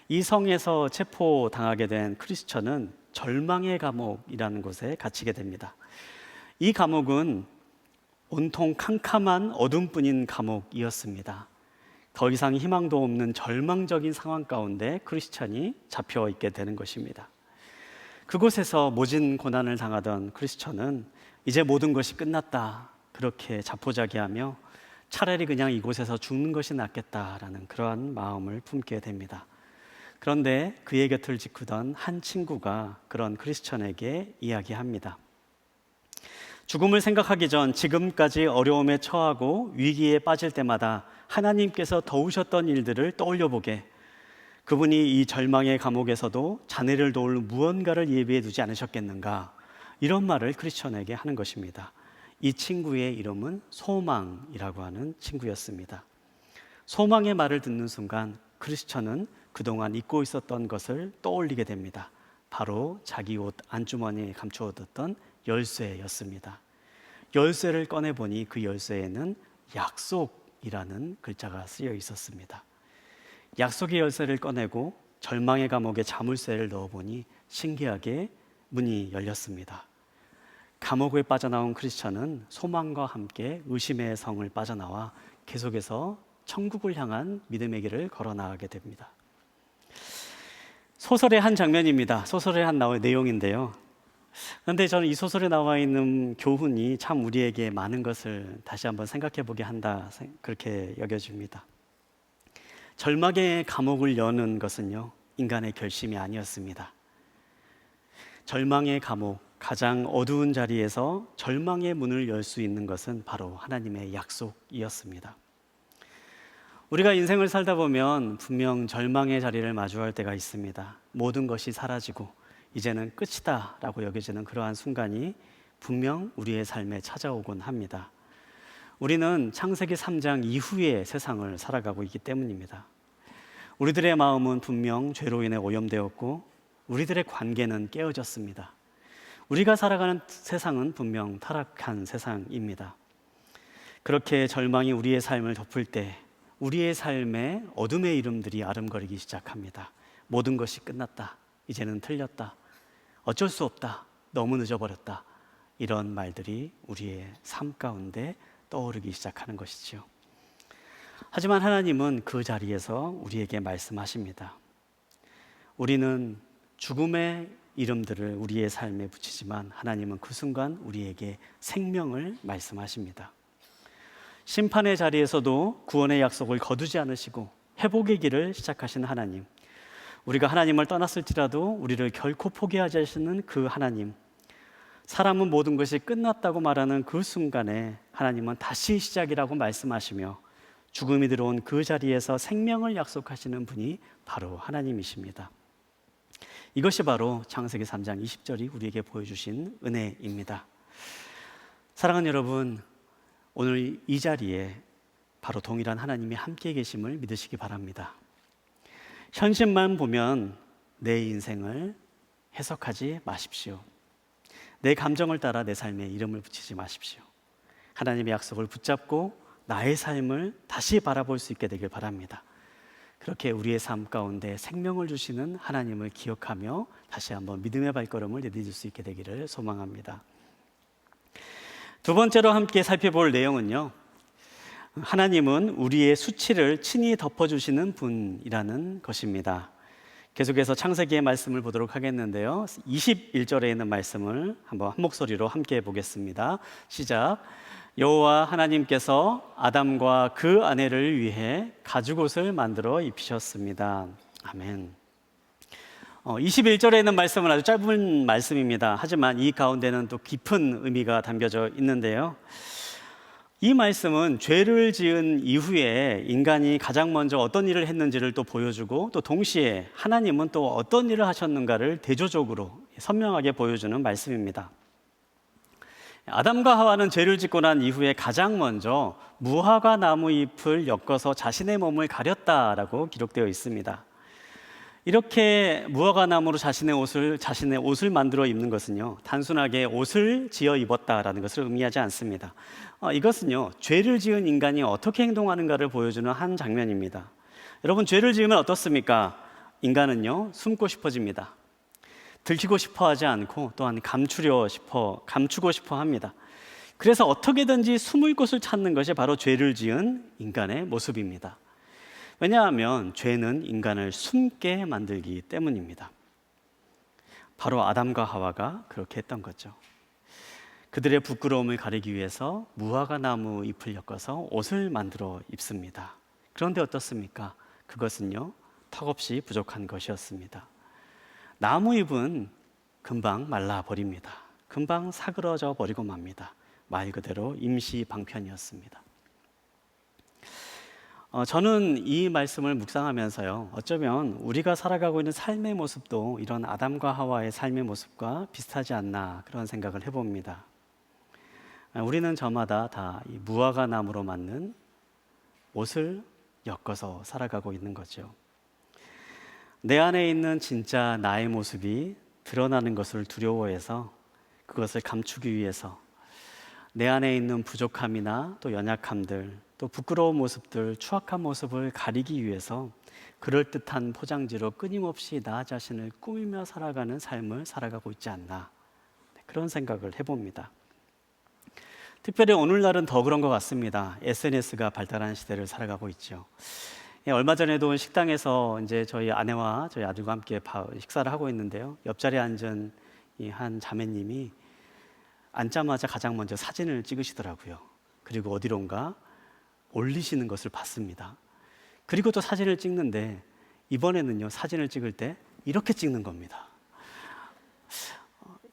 이 성에서 체포당하게 된 크리스천은 절망의 감옥이라는 곳에 갇히게 됩니다. 이 감옥은 온통 캄캄한 어둠뿐인 감옥이었습니다. 더 이상 희망도 없는 절망적인 상황 가운데 크리스천이 잡혀 있게 되는 것입니다. 그곳에서 모진 고난을 당하던 크리스천은 이제 모든 것이 끝났다, 그렇게 자포자기하며 차라리 그냥 이곳에서 죽는 것이 낫겠다라는 그러한 마음을 품게 됩니다. 그런데 그의 곁을 지키던 한 친구가 그런 크리스천에게 이야기합니다. 죽음을 생각하기 전 지금까지 어려움에 처하고 위기에 빠질 때마다 하나님께서 도우셨던 일들을 떠올려보게. 그분이 이 절망의 감옥에서도 자네를 도울 무언가를 예비해 두지 않으셨겠는가? 이런 말을 크리스천에게 하는 것입니다. 이 친구의 이름은 소망이라고 하는 친구였습니다. 소망의 말을 듣는 순간 크리스천은 그동안 잊고 있었던 것을 떠올리게 됩니다. 바로 자기 옷 안주머니에 감추어뒀던 열쇠였습니다. 열쇠를 꺼내보니 그 열쇠에는 약속이라는 글자가 쓰여 있었습니다. 약속의 열쇠를 꺼내고 절망의 감옥에 자물쇠를 넣어보니 신기하게 문이 열렸습니다. 감옥에 빠져나온 크리스천은 소망과 함께 의심의 성을 빠져나와 계속해서 천국을 향한 믿음의 길을 걸어 나가게 됩니다. 소설의 한 장면입니다. 소설의 한 내용인데요. 그런데 저는 이 소설에 나와 있는 교훈이 참 우리에게 많은 것을 다시 한번 생각해 보게 한다, 그렇게 여겨집니다. 절망의 감옥을 여는 것은요, 인간의 결심이 아니었습니다. 절망의 감옥, 가장 어두운 자리에서 절망의 문을 열 수 있는 것은 바로 하나님의 약속이었습니다. 우리가 인생을 살다 보면 분명 절망의 자리를 마주할 때가 있습니다. 모든 것이 사라지고 이제는 끝이다 라고 여겨지는 그러한 순간이 분명 우리의 삶에 찾아오곤 합니다. 우리는 창세기 3장 이후의 세상을 살아가고 있기 때문입니다. 우리들의 마음은 분명 죄로 인해 오염되었고 우리들의 관계는 깨어졌습니다. 우리가 살아가는 세상은 분명 타락한 세상입니다. 그렇게 절망이 우리의 삶을 덮을 때 우리의 삶에 어둠의 이름들이 아름거리기 시작합니다. 모든 것이 끝났다. 이제는 틀렸다. 어쩔 수 없다. 너무 늦어버렸다. 이런 말들이 우리의 삶 가운데 떠오르기 시작하는 것이지요. 하지만 하나님은 그 자리에서 우리에게 말씀하십니다. 우리는 죽음의 이름들을 우리의 삶에 붙이지만 하나님은 그 순간 우리에게 생명을 말씀하십니다. 심판의 자리에서도 구원의 약속을 거두지 않으시고 회복의 길을 시작하신 하나님, 우리가 하나님을 떠났을지라도 우리를 결코 포기하지 않으시는 그 하나님, 사람은 모든 것이 끝났다고 말하는 그 순간에 하나님은 다시 시작이라고 말씀하시며 죽음이 들어온 그 자리에서 생명을 약속하시는 분이 바로 하나님이십니다. 이것이 바로 창세기 3장 20절이 우리에게 보여주신 은혜입니다. 사랑하는 여러분, 오늘 이 자리에 바로 동일한 하나님이 함께 계심을 믿으시기 바랍니다. 현실만 보면 내 인생을 해석하지 마십시오. 내 감정을 따라 내 삶에 이름을 붙이지 마십시오. 하나님의 약속을 붙잡고 나의 삶을 다시 바라볼 수 있게 되길 바랍니다. 그렇게 우리의 삶 가운데 생명을 주시는 하나님을 기억하며 다시 한번 믿음의 발걸음을 내딛을 수 있게 되기를 소망합니다. 두 번째로 함께 살펴볼 내용은요, 하나님은 우리의 수치를 친히 덮어주시는 분이라는 것입니다. 계속해서 창세기의 말씀을 보도록 하겠는데요, 21절에 있는 말씀을 한번 한 목소리로 함께 보겠습니다. 시작. 여호와 하나님께서 아담과 그 아내를 위해 가죽옷을 만들어 입히셨습니다. 아멘. 21절에 있는 말씀은 아주 짧은 말씀입니다. 하지만 이 가운데는 또 깊은 의미가 담겨져 있는데요, 이 말씀은 죄를 지은 이후에 인간이 가장 먼저 어떤 일을 했는지를 또 보여주고, 또 동시에 하나님은 또 어떤 일을 하셨는가를 대조적으로 선명하게 보여주는 말씀입니다. 아담과 하와는 죄를 짓고 난 이후에 가장 먼저 무화과 나무 잎을 엮어서 자신의 몸을 가렸다라고 기록되어 있습니다. 이렇게 무화과 나무로 자신의 옷을 만들어 입는 것은요, 단순하게 옷을 지어 입었다라는 것을 의미하지 않습니다. 이것은요, 죄를 지은 인간이 어떻게 행동하는가를 보여주는 한 장면입니다. 여러분, 죄를 지으면 어떻습니까? 인간은요, 숨고 싶어집니다. 들키고 싶어 하지 않고 또한 감추고 싶어 합니다. 그래서 어떻게든지 숨을 곳을 찾는 것이 바로 죄를 지은 인간의 모습입니다. 왜냐하면 죄는 인간을 숨게 만들기 때문입니다. 바로 아담과 하와가 그렇게 했던 거죠. 그들의 부끄러움을 가리기 위해서 무화과 나무 잎을 엮어서 옷을 만들어 입습니다. 그런데 어떻습니까? 그것은요, 턱없이 부족한 것이었습니다. 나무 잎은 금방 말라버립니다. 금방 사그러져 버리고 맙니다. 말 그대로 임시 방편이었습니다. 저는 이 말씀을 묵상하면서요, 어쩌면 우리가 살아가고 있는 삶의 모습도 이런 아담과 하와의 삶의 모습과 비슷하지 않나, 그런 생각을 해봅니다. 우리는 저마다 다 이 무화과 나무로 만든 옷을 엮어서 살아가고 있는 거죠. 내 안에 있는 진짜 나의 모습이 드러나는 것을 두려워해서, 그것을 감추기 위해서 내 안에 있는 부족함이나 또 연약함들, 또 부끄러운 모습들, 추악한 모습을 가리기 위해서 그럴듯한 포장지로 끊임없이 나 자신을 꾸미며 살아가는 삶을 살아가고 있지 않나, 그런 생각을 해봅니다. 특별히 오늘날은 더 그런 것 같습니다. SNS가 발달한 시대를 살아가고 있죠. 얼마 전에도 식당에서 이제 저희 아내와 저희 아들과 함께 식사를 하고 있는데요, 옆자리에 앉은 이 한 자매님이 앉자마자 가장 먼저 사진을 찍으시더라고요. 그리고 어디론가 올리시는 것을 봤습니다. 그리고 또 사진을 찍는데, 이번에는요, 사진을 찍을 때 이렇게 찍는 겁니다.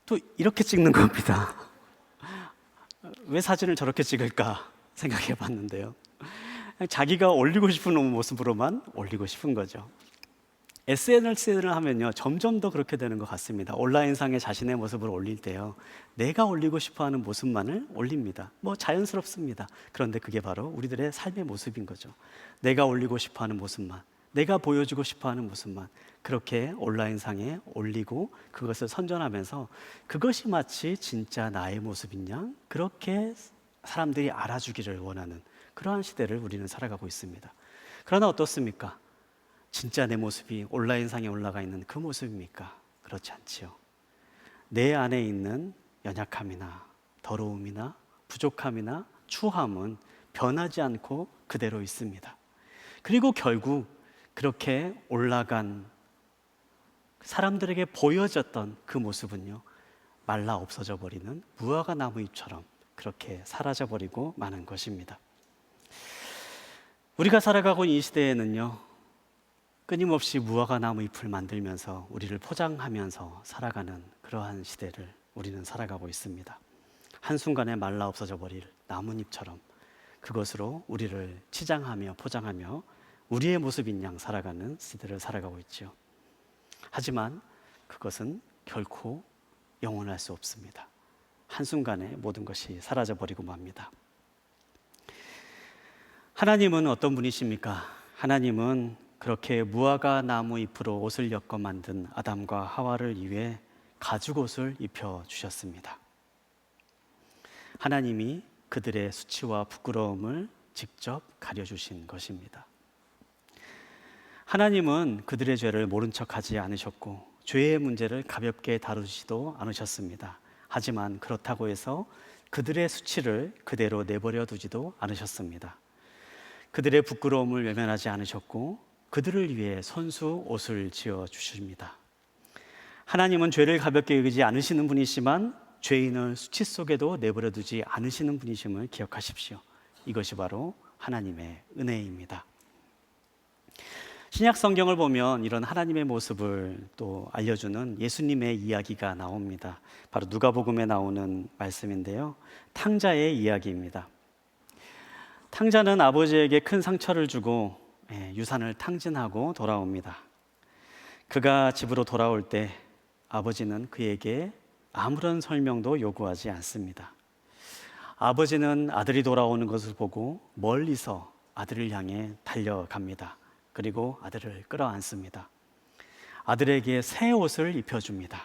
또 이렇게 찍는 겁니다. 왜 사진을 저렇게 찍을까 생각해 봤는데요, 자기가 올리고 싶은 모습으로만 올리고 싶은 거죠. SNS를 하면요, 점점 더 그렇게 되는 것 같습니다. 온라인상에 자신의 모습을 올릴 때요, 내가 올리고 싶어하는 모습만을 올립니다. 자연스럽습니다. 그런데 그게 바로 우리들의 삶의 모습인 거죠. 내가 올리고 싶어하는 모습만, 내가 보여주고 싶어하는 모습만 그렇게 온라인상에 올리고 그것을 선전하면서 그것이 마치 진짜 나의 모습인 양 그렇게 사람들이 알아주기를 원하는 그러한 시대를 우리는 살아가고 있습니다. 그러나 어떻습니까? 진짜 내 모습이 온라인상에 올라가 있는 그 모습입니까? 그렇지 않지요. 내 안에 있는 연약함이나 더러움이나 부족함이나 추함은 변하지 않고 그대로 있습니다. 그리고 결국 그렇게 올라간 사람들에게 보여졌던 그 모습은요, 말라 없어져 버리는 무화과 나무 잎처럼 그렇게 사라져 버리고 마는 것입니다. 우리가 살아가고 있는 이 시대에는요, 끊임없이 무화과 나무 잎을 만들면서 우리를 포장하면서 살아가는 그러한 시대를 우리는 살아가고 있습니다. 한순간에 말라 없어져 버릴 나뭇잎처럼 그것으로 우리를 치장하며 포장하며 우리의 모습인 양 살아가는 시대를 살아가고 있죠. 하지만 그것은 결코 영원할 수 없습니다. 한순간에 모든 것이 사라져 버리고 맙니다. 하나님은 어떤 분이십니까? 하나님은 그렇게 무화과 나무 잎으로 옷을 엮어 만든 아담과 하와를 위해 가죽옷을 입혀 주셨습니다. 하나님이 그들의 수치와 부끄러움을 직접 가려주신 것입니다. 하나님은 그들의 죄를 모른 척하지 않으셨고 죄의 문제를 가볍게 다루지도 않으셨습니다. 하지만 그렇다고 해서 그들의 수치를 그대로 내버려 두지도 않으셨습니다. 그들의 부끄러움을 외면하지 않으셨고 그들을 위해 손수 옷을 지어 주십니다. 하나님은 죄를 가볍게 여기지 않으시는 분이시지만 죄인을 수치 속에도 내버려 두지 않으시는 분이심을 기억하십시오. 이것이 바로 하나님의 은혜입니다. 신약 성경을 보면 이런 하나님의 모습을 또 알려주는 예수님의 이야기가 나옵니다. 바로 누가복음에 나오는 말씀인데요. 탕자의 이야기입니다. 탕자는 아버지에게 큰 상처를 주고 유산을 탕진하고 돌아옵니다. 그가 집으로 돌아올 때 아버지는 그에게 아무런 설명도 요구하지 않습니다. 아버지는 아들이 돌아오는 것을 보고 멀리서 아들을 향해 달려갑니다. 그리고 아들을 끌어안습니다. 아들에게 새 옷을 입혀줍니다.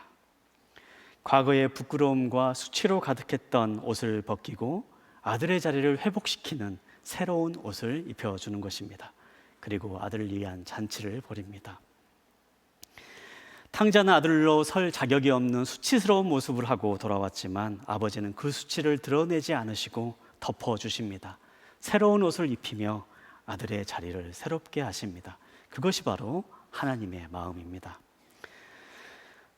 과거의 부끄러움과 수치로 가득했던 옷을 벗기고 아들의 자리를 회복시키는 새로운 옷을 입혀주는 것입니다. 그리고 아들을 위한 잔치를 벌입니다. 탕자는 아들로 설 자격이 없는 수치스러운 모습을 하고 돌아왔지만 아버지는 그 수치를 드러내지 않으시고 덮어주십니다. 새로운 옷을 입히며 아들의 자리를 새롭게 하십니다. 그것이 바로 하나님의 마음입니다.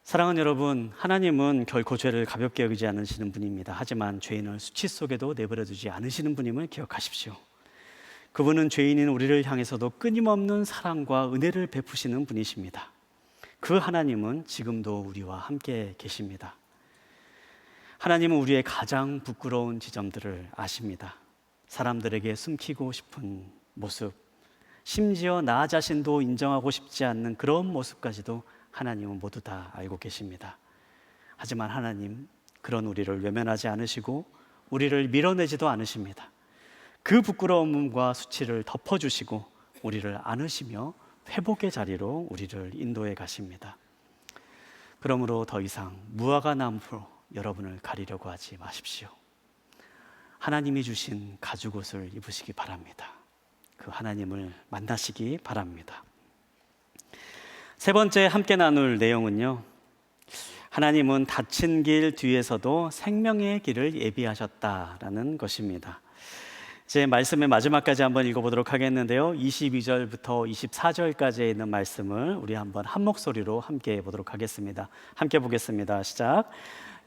사랑하는 여러분, 하나님은 결코 죄를 가볍게 여기지 않으시는 분입니다. 하지만 죄인을 수치 속에도 내버려 두지 않으시는 분임을 기억하십시오. 그분은 죄인인 우리를 향해서도 끊임없는 사랑과 은혜를 베푸시는 분이십니다. 그 하나님은 지금도 우리와 함께 계십니다. 하나님은 우리의 가장 부끄러운 지점들을 아십니다. 사람들에게 숨기고 싶은 모습, 심지어 나 자신도 인정하고 싶지 않는 그런 모습까지도 하나님은 모두 다 알고 계십니다. 하지만 하나님, 그런 우리를 외면하지 않으시고 우리를 밀어내지도 않으십니다. 그 부끄러움과 수치를 덮어주시고 우리를 안으시며 회복의 자리로 우리를 인도해 가십니다. 그러므로 더 이상 무화과 나무로 여러분을 가리려고 하지 마십시오. 하나님이 주신 가죽옷을 입으시기 바랍니다. 그 하나님을 만나시기 바랍니다. 세 번째 함께 나눌 내용은요, 하나님은 닫힌 길 뒤에서도 생명의 길을 예비하셨다라는 것입니다. 제 말씀의 마지막까지 한번 읽어보도록 하겠는데요, 22절부터 24절까지에 있는 말씀을 우리 한번 한 목소리로 함께 보도록 하겠습니다. 함께 보겠습니다. 시작.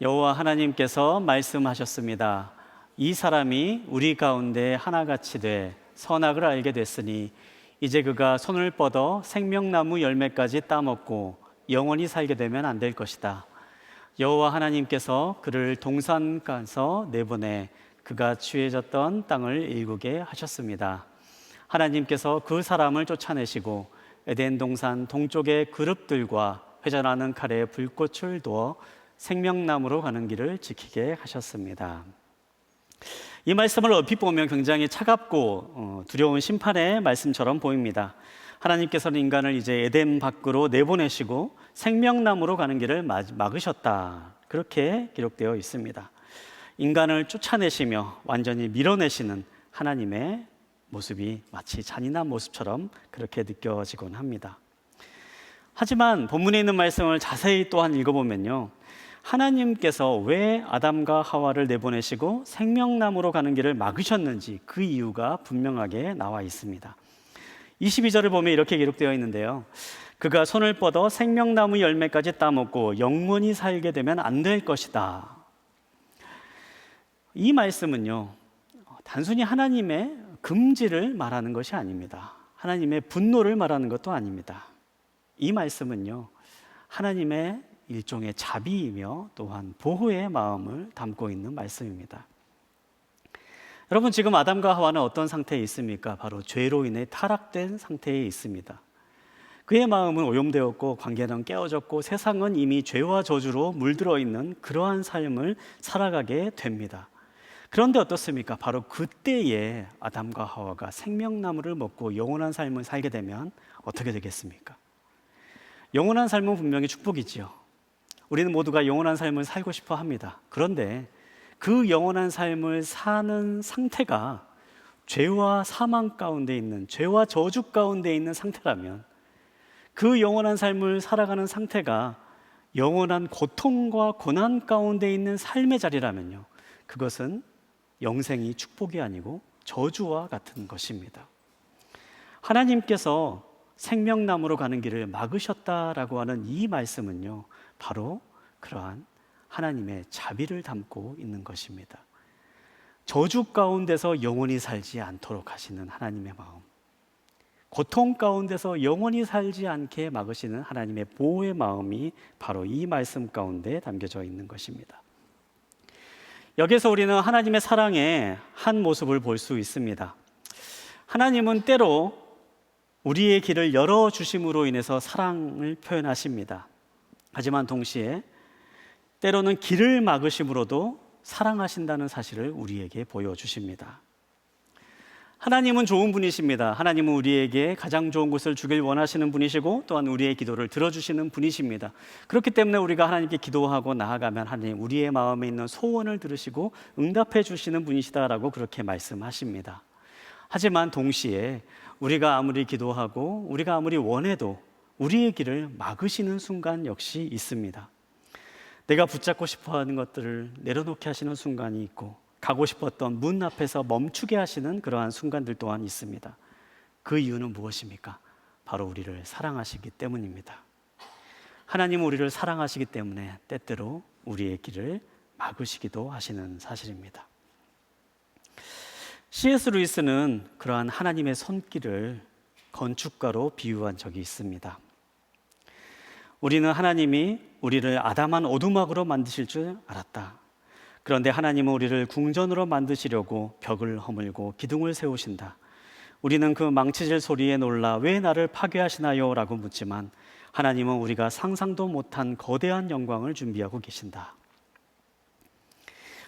여호와 하나님께서 말씀하셨습니다. 이 사람이 우리 가운데 하나같이 돼 선악을 알게 됐으니 이제 그가 손을 뻗어 생명나무 열매까지 따먹고 영원히 살게 되면 안 될 것이다. 여호와 하나님께서 그를 동산가서 내보내 그가 취해졌던 땅을 일구게 하셨습니다. 하나님께서 그 사람을 쫓아내시고 에덴 동산 동쪽의 그룹들과 회전하는 칼에 불꽃을 두어 생명나무로 가는 길을 지키게 하셨습니다. 이 말씀을 얼핏 보면 굉장히 차갑고 두려운 심판의 말씀처럼 보입니다. 하나님께서는 인간을 이제 에덴 밖으로 내보내시고 생명나무로 가는 길을 막으셨다, 그렇게 기록되어 있습니다. 인간을 쫓아내시며 완전히 밀어내시는 하나님의 모습이 마치 잔인한 모습처럼 그렇게 느껴지곤 합니다. 하지만 본문에 있는 말씀을 자세히 또한 읽어보면요, 하나님께서 왜 아담과 하와를 내보내시고 생명나무로 가는 길을 막으셨는지 그 이유가 분명하게 나와 있습니다. 22절을 보면 이렇게 기록되어 있는데요, 그가 손을 뻗어 생명나무 열매까지 따먹고 영원히 살게 되면 안 될 것이다. 이 말씀은요, 단순히 하나님의 금지를 말하는 것이 아닙니다. 하나님의 분노를 말하는 것도 아닙니다. 이 말씀은요, 하나님의 일종의 자비이며 또한 보호의 마음을 담고 있는 말씀입니다. 여러분, 지금 아담과 하와는 어떤 상태에 있습니까? 바로 죄로 인해 타락된 상태에 있습니다. 그의 마음은 오염되었고 관계는 깨어졌고 세상은 이미 죄와 저주로 물들어 있는 그러한 삶을 살아가게 됩니다. 그런데 어떻습니까? 바로 그때에 아담과 하와가 생명나무를 먹고 영원한 삶을 살게 되면 어떻게 되겠습니까? 영원한 삶은 분명히 축복이지요. 우리는 모두가 영원한 삶을 살고 싶어 합니다. 그런데 그 영원한 삶을 사는 상태가 죄와 사망 가운데 있는, 죄와 저주 가운데 있는 상태라면, 그 영원한 삶을 살아가는 상태가 영원한 고통과 고난 가운데 있는 삶의 자리라면요, 그것은 영생이 축복이 아니고 저주와 같은 것입니다. 하나님께서 생명나무로 가는 길을 막으셨다라고 하는 이 말씀은요, 바로 그러한 하나님의 자비를 담고 있는 것입니다. 저주 가운데서 영원히 살지 않도록 하시는 하나님의 마음, 고통 가운데서 영원히 살지 않게 막으시는 하나님의 보호의 마음이 바로 이 말씀 가운데 담겨져 있는 것입니다. 여기서 우리는 하나님의 사랑의 한 모습을 볼 수 있습니다. 하나님은 때로 우리의 길을 열어주심으로 인해서 사랑을 표현하십니다. 하지만 동시에 때로는 길을 막으심으로도 사랑하신다는 사실을 우리에게 보여주십니다. 하나님은 좋은 분이십니다. 하나님은 우리에게 가장 좋은 것을 주길 원하시는 분이시고 또한 우리의 기도를 들어주시는 분이십니다. 그렇기 때문에 우리가 하나님께 기도하고 나아가면 하나님 우리의 마음에 있는 소원을 들으시고 응답해 주시는 분이시다라고 그렇게 말씀하십니다. 하지만 동시에 우리가 아무리 기도하고 우리가 아무리 원해도 우리의 길을 막으시는 순간 역시 있습니다. 내가 붙잡고 싶어하는 것들을 내려놓게 하시는 순간이 있고 가고 싶었던 문 앞에서 멈추게 하시는 그러한 순간들 또한 있습니다. 그 이유는 무엇입니까? 바로 우리를 사랑하시기 때문입니다. 하나님은 우리를 사랑하시기 때문에 때때로 우리의 길을 막으시기도 하시는 사실입니다. C.S. 루이스는 그러한 하나님의 손길을 건축가로 비유한 적이 있습니다. 우리는 하나님이 우리를 아담한 오두막으로 만드실 줄 알았다. 그런데 하나님은 우리를 궁전으로 만드시려고 벽을 허물고 기둥을 세우신다. 우리는 그 망치질 소리에 놀라 왜 나를 파괴하시나요? 라고 묻지만 하나님은 우리가 상상도 못한 거대한 영광을 준비하고 계신다.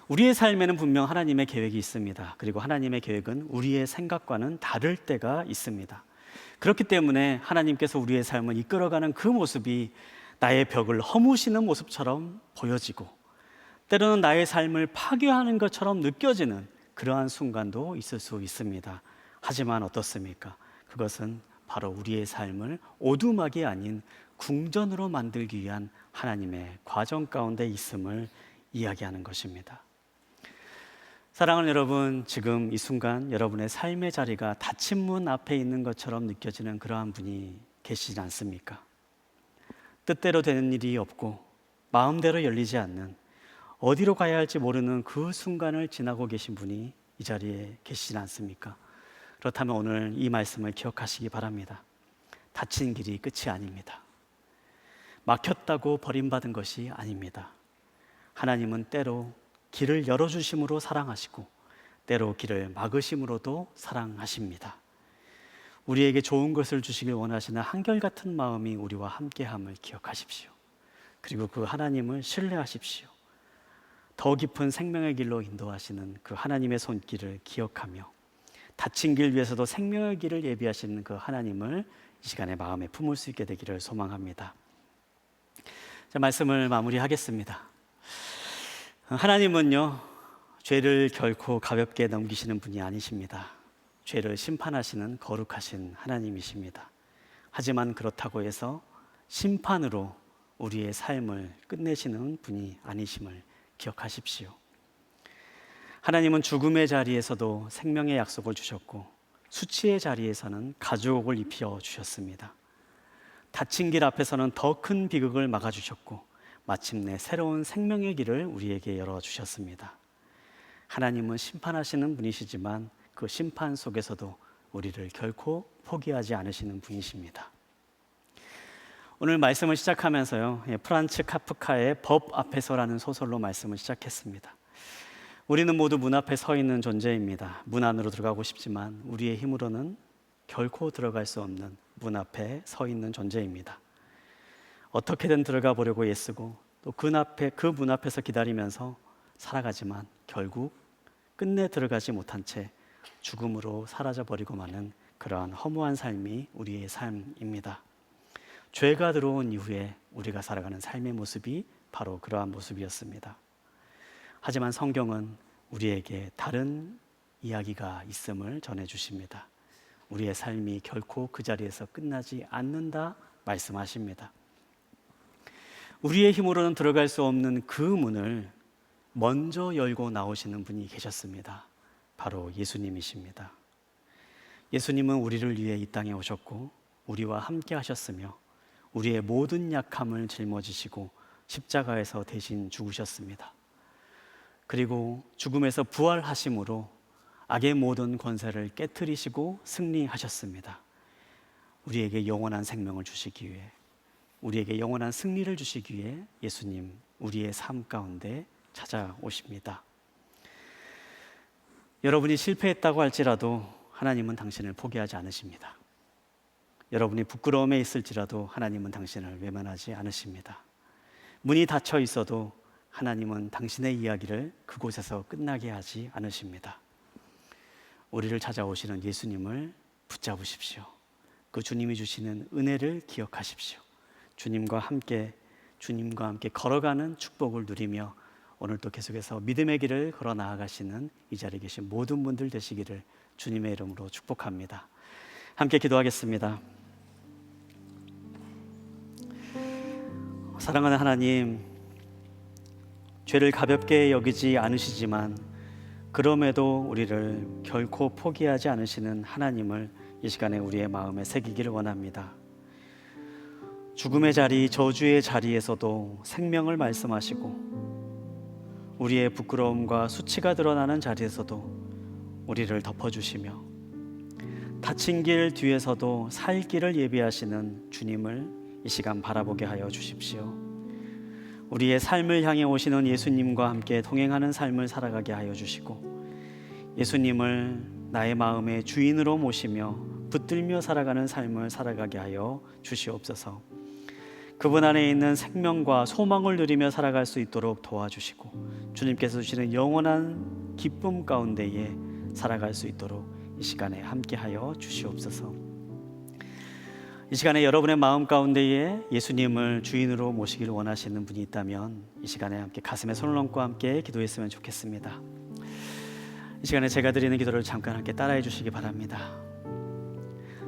우리의 삶에는 분명 하나님의 계획이 있습니다. 그리고 하나님의 계획은 우리의 생각과는 다를 때가 있습니다. 그렇기 때문에 하나님께서 우리의 삶을 이끌어가는 그 모습이 나의 벽을 허무시는 모습처럼 보여지고 때로는 나의 삶을 파괴하는 것처럼 느껴지는 그러한 순간도 있을 수 있습니다. 하지만 어떻습니까? 그것은 바로 우리의 삶을 오두막이 아닌 궁전으로 만들기 위한 하나님의 과정 가운데 있음을 이야기하는 것입니다. 사랑하는 여러분, 지금 이 순간 여러분의 삶의 자리가 닫힌 문 앞에 있는 것처럼 느껴지는 그러한 분이 계시지 않습니까? 뜻대로 되는 일이 없고 마음대로 열리지 않는, 어디로 가야 할지 모르는 그 순간을 지나고 계신 분이 이 자리에 계시지 않습니까? 그렇다면 오늘 이 말씀을 기억하시기 바랍니다. 닫힌 길이 끝이 아닙니다. 막혔다고 버림받은 것이 아닙니다. 하나님은 때로 길을 열어주심으로 사랑하시고 때로 길을 막으심으로도 사랑하십니다. 우리에게 좋은 것을 주시길 원하시는 한결같은 마음이 우리와 함께함을 기억하십시오. 그리고 그 하나님을 신뢰하십시오. 더 깊은 생명의 길로 인도하시는 그 하나님의 손길을 기억하며 닫힌 길 위에서도 생명의 길을 예비하시는 그 하나님을 이 시간에 마음에 품을 수 있게 되기를 소망합니다. 자, 말씀을 마무리하겠습니다. 하나님은요, 죄를 결코 가볍게 넘기시는 분이 아니십니다. 죄를 심판하시는 거룩하신 하나님이십니다. 하지만 그렇다고 해서 심판으로 우리의 삶을 끝내시는 분이 아니심을 기억하십시오. 하나님은 죽음의 자리에서도 생명의 약속을 주셨고 수치의 자리에서는 가죽옥을 입혀 주셨습니다. 닫힌 길 앞에서는 더 큰 비극을 막아주셨고 마침내 새로운 생명의 길을 우리에게 열어주셨습니다. 하나님은 심판하시는 분이시지만 그 심판 속에서도 우리를 결코 포기하지 않으시는 분이십니다. 오늘 말씀을 시작하면서요, 프란츠 카프카의 법 앞에서라는 소설로 말씀을 시작했습니다. 우리는 모두 문 앞에 서 있는 존재입니다. 문 안으로 들어가고 싶지만 우리의 힘으로는 결코 들어갈 수 없는 문 앞에 서 있는 존재입니다. 어떻게든 들어가 보려고 애쓰고 또 그 문 앞에서 기다리면서 살아가지만 결국 끝내 들어가지 못한 채 죽음으로 사라져버리고 마는 그러한 허무한 삶이 우리의 삶입니다. 죄가 들어온 이후에 우리가 살아가는 삶의 모습이 바로 그러한 모습이었습니다. 하지만 성경은 우리에게 다른 이야기가 있음을 전해주십니다. 우리의 삶이 결코 그 자리에서 끝나지 않는다 말씀하십니다. 우리의 힘으로는 들어갈 수 없는 그 문을 먼저 열고 나오시는 분이 계셨습니다. 바로 예수님이십니다. 예수님은 우리를 위해 이 땅에 오셨고 우리와 함께 하셨으며 우리의 모든 약함을 짊어지시고 십자가에서 대신 죽으셨습니다. 그리고 죽음에서 부활하심으로 악의 모든 권세를 깨트리시고 승리하셨습니다. 우리에게 영원한 생명을 주시기 위해, 우리에게 영원한 승리를 주시기 위해 예수님 우리의 삶 가운데 찾아오십니다. 여러분이 실패했다고 할지라도 하나님은 당신을 포기하지 않으십니다. 여러분이 부끄러움에 있을지라도 하나님은 당신을 외면하지 않으십니다. 문이 닫혀 있어도 하나님은 당신의 이야기를 그곳에서 끝나게 하지 않으십니다. 우리를 찾아오시는 예수님을 붙잡으십시오. 그 주님이 주시는 은혜를 기억하십시오. 주님과 함께 걸어가는 축복을 누리며 오늘도 계속해서 믿음의 길을 걸어 나아가시는 이 자리에 계신 모든 분들 되시기를 주님의 이름으로 축복합니다. 함께 기도하겠습니다. 사랑하는 하나님, 죄를 가볍게 여기지 않으시지만 그럼에도 우리를 결코 포기하지 않으시는 하나님을 이 시간에 우리의 마음에 새기기를 원합니다. 죽음의 자리, 저주의 자리에서도 생명을 말씀하시고 우리의 부끄러움과 수치가 드러나는 자리에서도 우리를 덮어주시며 닫힌 길 뒤에서도 살 길을 예비하시는 주님을 이 시간 바라보게 하여 주십시오. 우리의 삶을 향해 오시는 예수님과 함께 동행하는 삶을 살아가게 하여 주시고 예수님을 나의 마음의 주인으로 모시며 붙들며 살아가는 삶을 살아가게 하여 주시옵소서. 그분 안에 있는 생명과 소망을 누리며 살아갈 수 있도록 도와주시고 주님께서 주시는 영원한 기쁨 가운데에 살아갈 수 있도록 이 시간에 함께하여 주시옵소서. 이 시간에 여러분의 마음 가운데에 예수님을 주인으로 모시기를 원하시는 분이 있다면 이 시간에 함께 가슴에 손을 얹고 함께 기도했으면 좋겠습니다. 이 시간에 제가 드리는 기도를 잠깐 함께 따라해 주시기 바랍니다.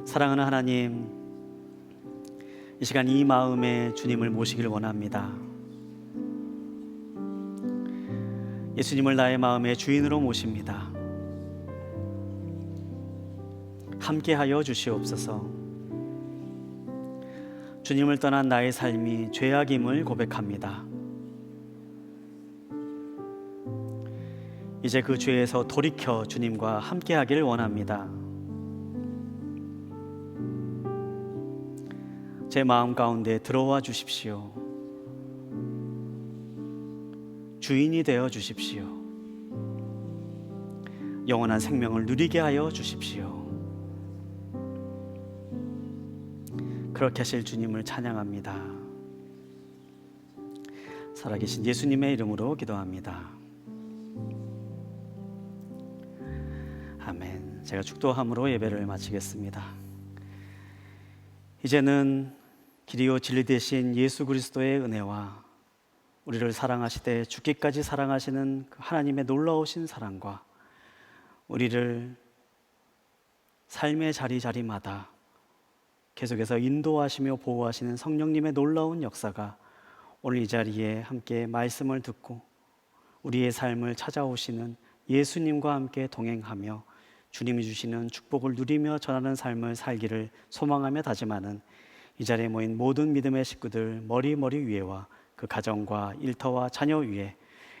사랑하는 하나님, 이 시간 이 마음에 주님을 모시기를 원합니다. 예수님을 나의 마음의 주인으로 모십니다. 함께하여 주시옵소서. 주님을 떠난 나의 삶이 죄악임을 고백합니다. 이제 그 죄에서 돌이켜 주님과 함께하기를 원합니다. 제 마음 가운데 들어와 주십시오. 주인이 되어 주십시오. 영원한 생명을 누리게 하여 주십시오. 그렇게 하실 주님을 찬양합니다. 살아계신 예수님의 이름으로 기도합니다. 아멘. 제가 축도함으로 예배를 마치겠습니다. 이제는 길이요 진리 되신 예수 그리스도의 은혜와 우리를 사랑하시되 죽기까지 사랑하시는 하나님의 놀라우신 사랑과 우리를 삶의 자리자리마다 계속해서 인도하시며 보호하시는 성령님의 놀라운 역사가 오늘 이 자리에 함께 말씀을 듣고 우리의 삶을 찾아오시는 예수님과 함께 동행하며 주님이 주시는 축복을 누리며 전하는 삶을 살기를 소망하며 다짐하는 이 자리에 모인 모든 믿음의 식구들 머리 위에와 그 가정과 일터와 자녀 위에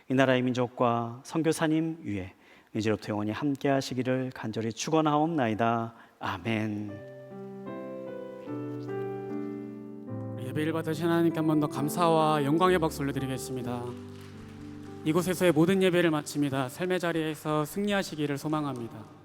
이 나라의 민족과 선교사님 위에 이제로부터 영원히 함께 하시기를 간절히 축원하옵나이다. 아멘. 예배를 받으신 하나님께 한 번 더 감사와 영광의 박수 올려드리겠습니다. 이곳에서의 모든 예배를 마칩니다. 삶의 자리에서 승리하시기를 소망합니다.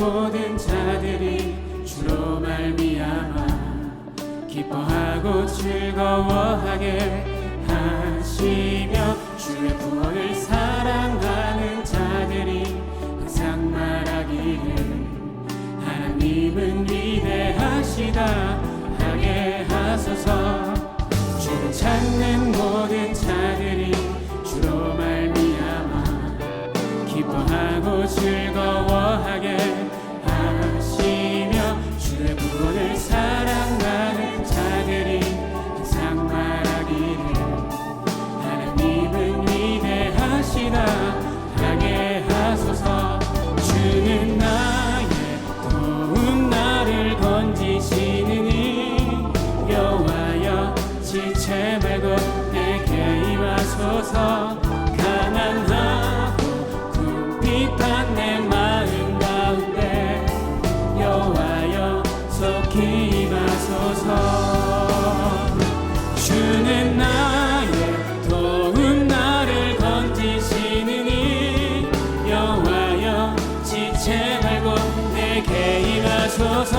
모든 자들이 주로 말미암아 기뻐하고 즐거워하게 하시며 주의 구원을 사랑하는 자들이 항상 말하기를 하나님은 위대하시다 하게 하소서. 주를 찾는 모든 자들이 주로 말미암아 기뻐하고 즐거워하게 하시며 주의 구원을 사랑하는 자들이 항상 말하기를 하나님은 위대하시다 하게 하소서. 주는 나의 도움 나를 건지시느니 여호와여 지체 말고 내게 임하소서. 가난하고 궁핍한 내 마음 가운데 여호와여 속히 임하소서. 주는 나의 도움 나를 건지시느니 여호와여 지체 말고 내게 임하소서.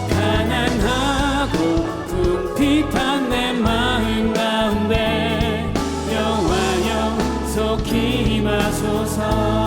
가난하고 궁핍한 내 마음 가운데 여호와여 속히 임하소서.